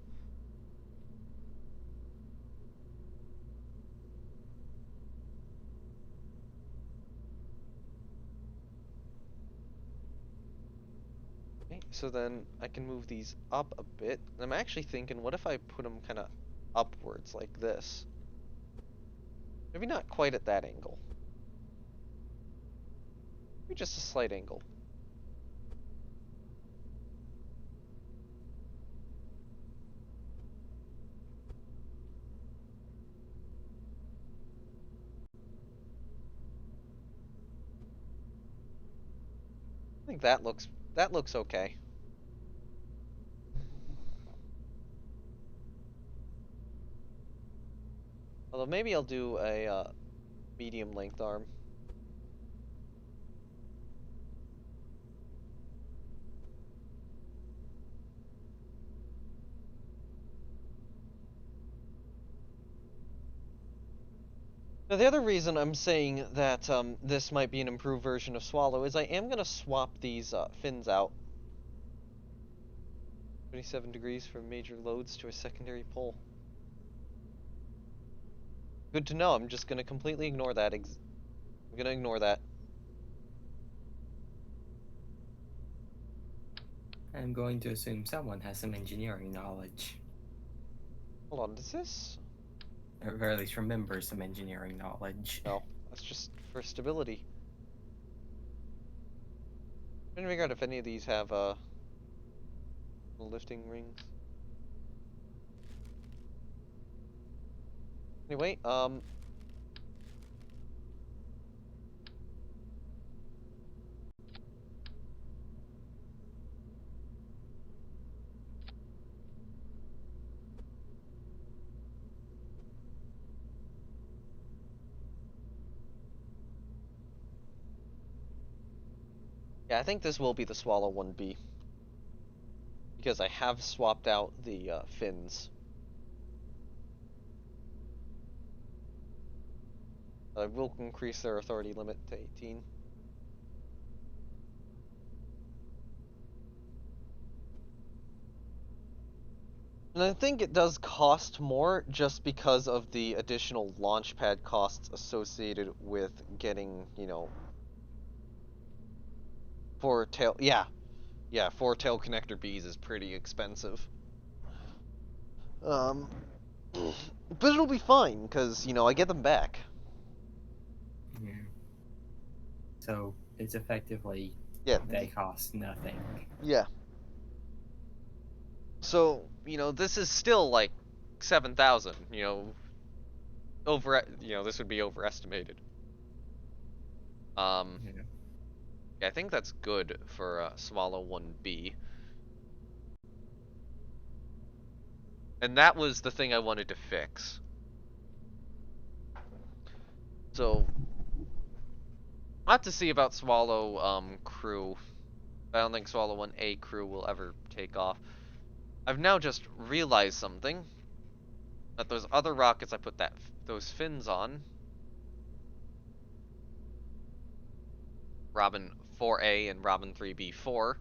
Okay, so then I can move these up a bit. I'm actually thinking, what if I put them kind of upwards like this? Maybe not quite at that angle. Maybe just a slight angle. I think that looks okay. Although maybe I'll do a medium length arm. Now the other reason I'm saying that this might be an improved version of Swallow is I am gonna swap these fins out. 27 degrees from major loads to a secondary pole. Good to know. I'm just gonna completely ignore that. I'm gonna ignore that. I'm going to assume someone has some engineering knowledge. Hold on, does this? Or at least remember some engineering knowledge. No, that's just for stability. I'm trying to figure out if any of these have lifting rings. Anyway, yeah, I think this will be the Swallow 1B because I have swapped out the fins. I will increase their authority limit to 18. And I think it does cost more just because of the additional launch pad costs associated with getting, four tail. Yeah, four tail connector bees is pretty expensive. Um, but it'll be fine because I get them back. Yeah. So it's effectively Yeah, they cost nothing. yeah. So this is still like 7,000. This would be overestimated. Um, Yeah. yeah, I think that's good for Swallow 1B. And that was the thing I wanted to fix. So, I'll have to see about Swallow crew. I don't think Swallow 1A crew will ever take off. I've now just realized something. That those other rockets I put those fins on, Robin 4A and Robin 3B4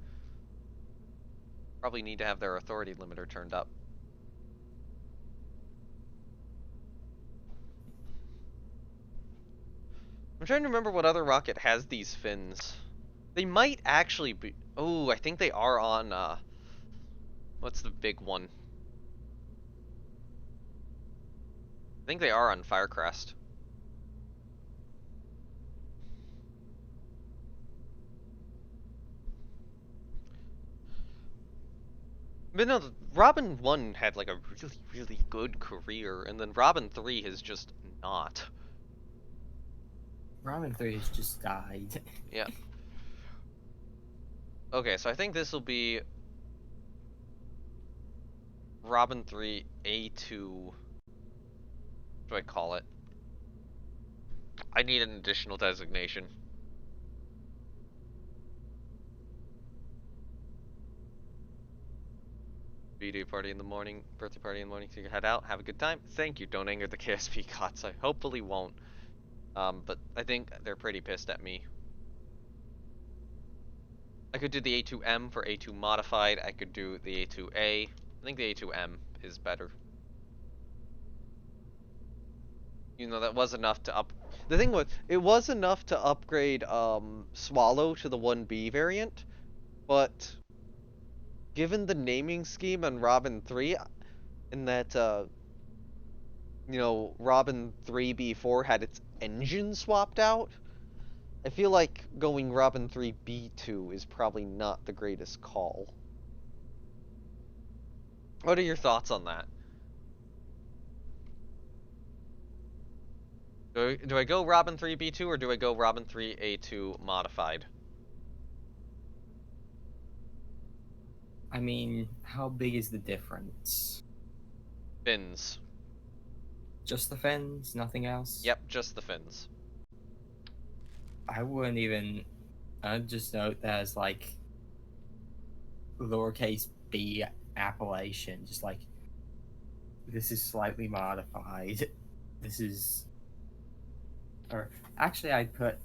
probably need to have their authority limiter turned up. I'm trying to remember what other rocket has these fins. They might actually be... Oh, I think they are on, what's the big one? I think they are on Firecrest. But no, Robin 1 had like a really, really good career, and then Robin 3 has just not. Robin 3 has just died. Yeah. Okay, so I think this will be Robin 3 A2. What do I call it? I need an additional designation. B-Day party in the morning, birthday party in the morning, so you can head out, have a good time. Thank you, don't anger the KSP cots. I hopefully won't. But I think they're pretty pissed at me. I could do the A2M for A2 modified. I could do the A2A. I think the A2M is better. You know, that was enough to up... The thing was, it was enough to upgrade, Swallow to the 1B variant, but given the naming scheme on Robin 3, in that, you know, Robin 3B4 had its engine swapped out, I feel like going Robin 3B2 is probably not the greatest call. What are your thoughts on that? Do I go Robin 3B2 or do I go Robin 3A2 modified? I mean, how big is the difference? Fins. Just the fins, nothing else? Yep, just the fins. I wouldn't even. I'd just note that as like lowercase b appellation, just like this is slightly modified. This is. Or actually, I'd put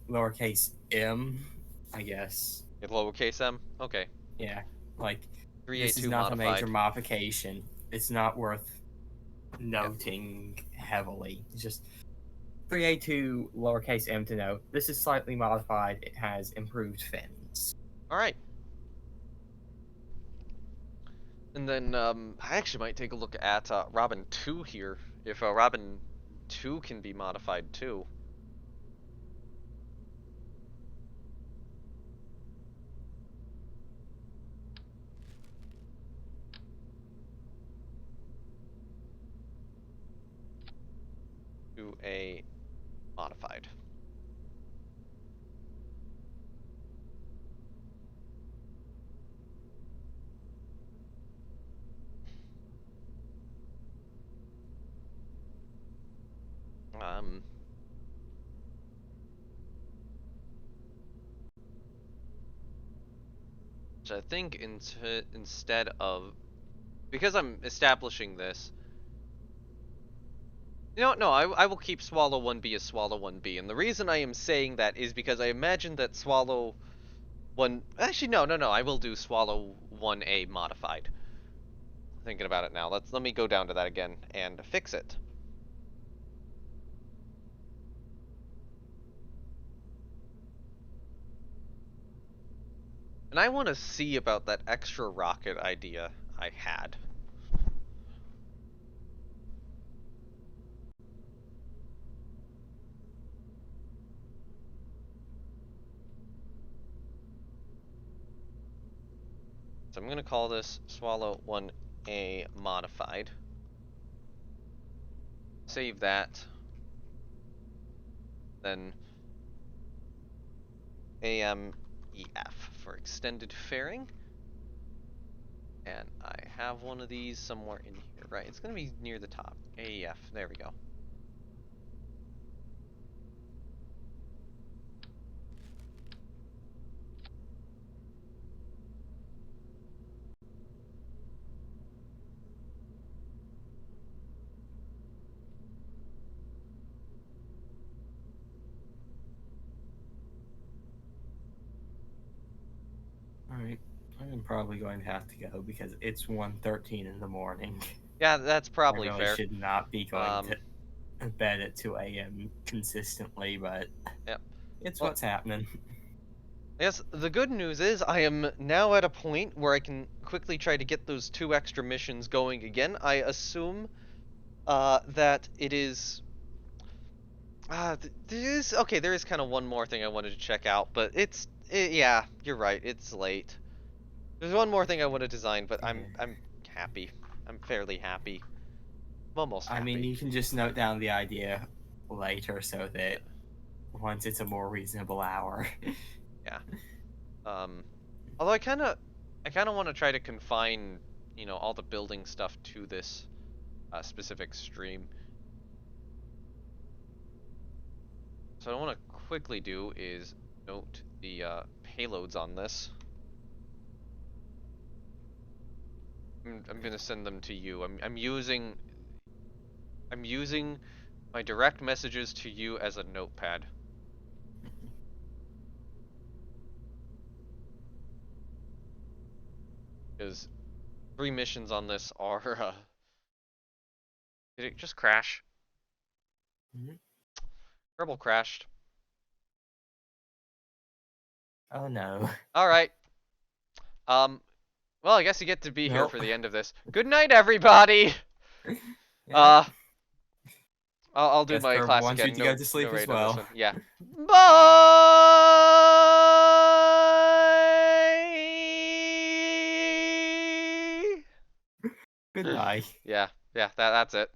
lowercase m, I guess. With lowercase m? Okay. Yeah, like this is 3A2 not a major modified. modification. It's not worth Yep. noting heavily. It's just 3A2 lowercase m to note. This is slightly modified. It has improved fins. Alright. And then, I actually might take a look at, Robin 2 here. If, Robin 2 can be modified too. To a modified. Um, so I think instead of, because I'm establishing this, you know, no, I will keep Swallow 1B as Swallow 1B, and the reason I am saying that is because I imagine that Swallow 1... Actually, no, I will do Swallow 1A modified. Thinking about it now, let me go down to that again and fix it. And I want to see about that extra rocket idea I had. So I'm going to call this Swallow 1A modified. Save that. Then AMEF for extended fairing. And I have one of these somewhere in here, right? It's going to be near the top. AEF, there we go. Alright. I'm probably going to have to go because it's 1:13 in the morning. Yeah, that's I probably really fair. should not be going Um, to bed at 2 a.m. consistently, but yeah. it's Well, what's happening. yes, the good news is I am now at a point where I can quickly try to get those 2 extra missions going again. I assume that it is there is kind of one more thing I wanted to check out, but yeah, you're right, it's late. There's one more thing I want to design, but I'm Yeah. I'm happy. I'm fairly happy. I'm almost I mean, happy. you can just note down the idea later so Yeah. that once it's a more reasonable hour. Yeah. Um Although I kind of want to try to confine, all the building stuff to this specific stream. So what I want to quickly do is note the payloads on this. I'm gonna send them to you. I'm using my direct messages to you as a notepad. Because 3 missions on this are did it just crash? Mhm. Kerbal crashed. Oh no. All right. Um. Well, I guess you get to be here Well, for the end of this. Good night, everybody. yeah. Uh. I'll do Guess my Kerb classic wants you end. to go No, to no sleep as raid on this well. one. Yeah. Bye. Goodbye. Yeah. Yeah. That's it.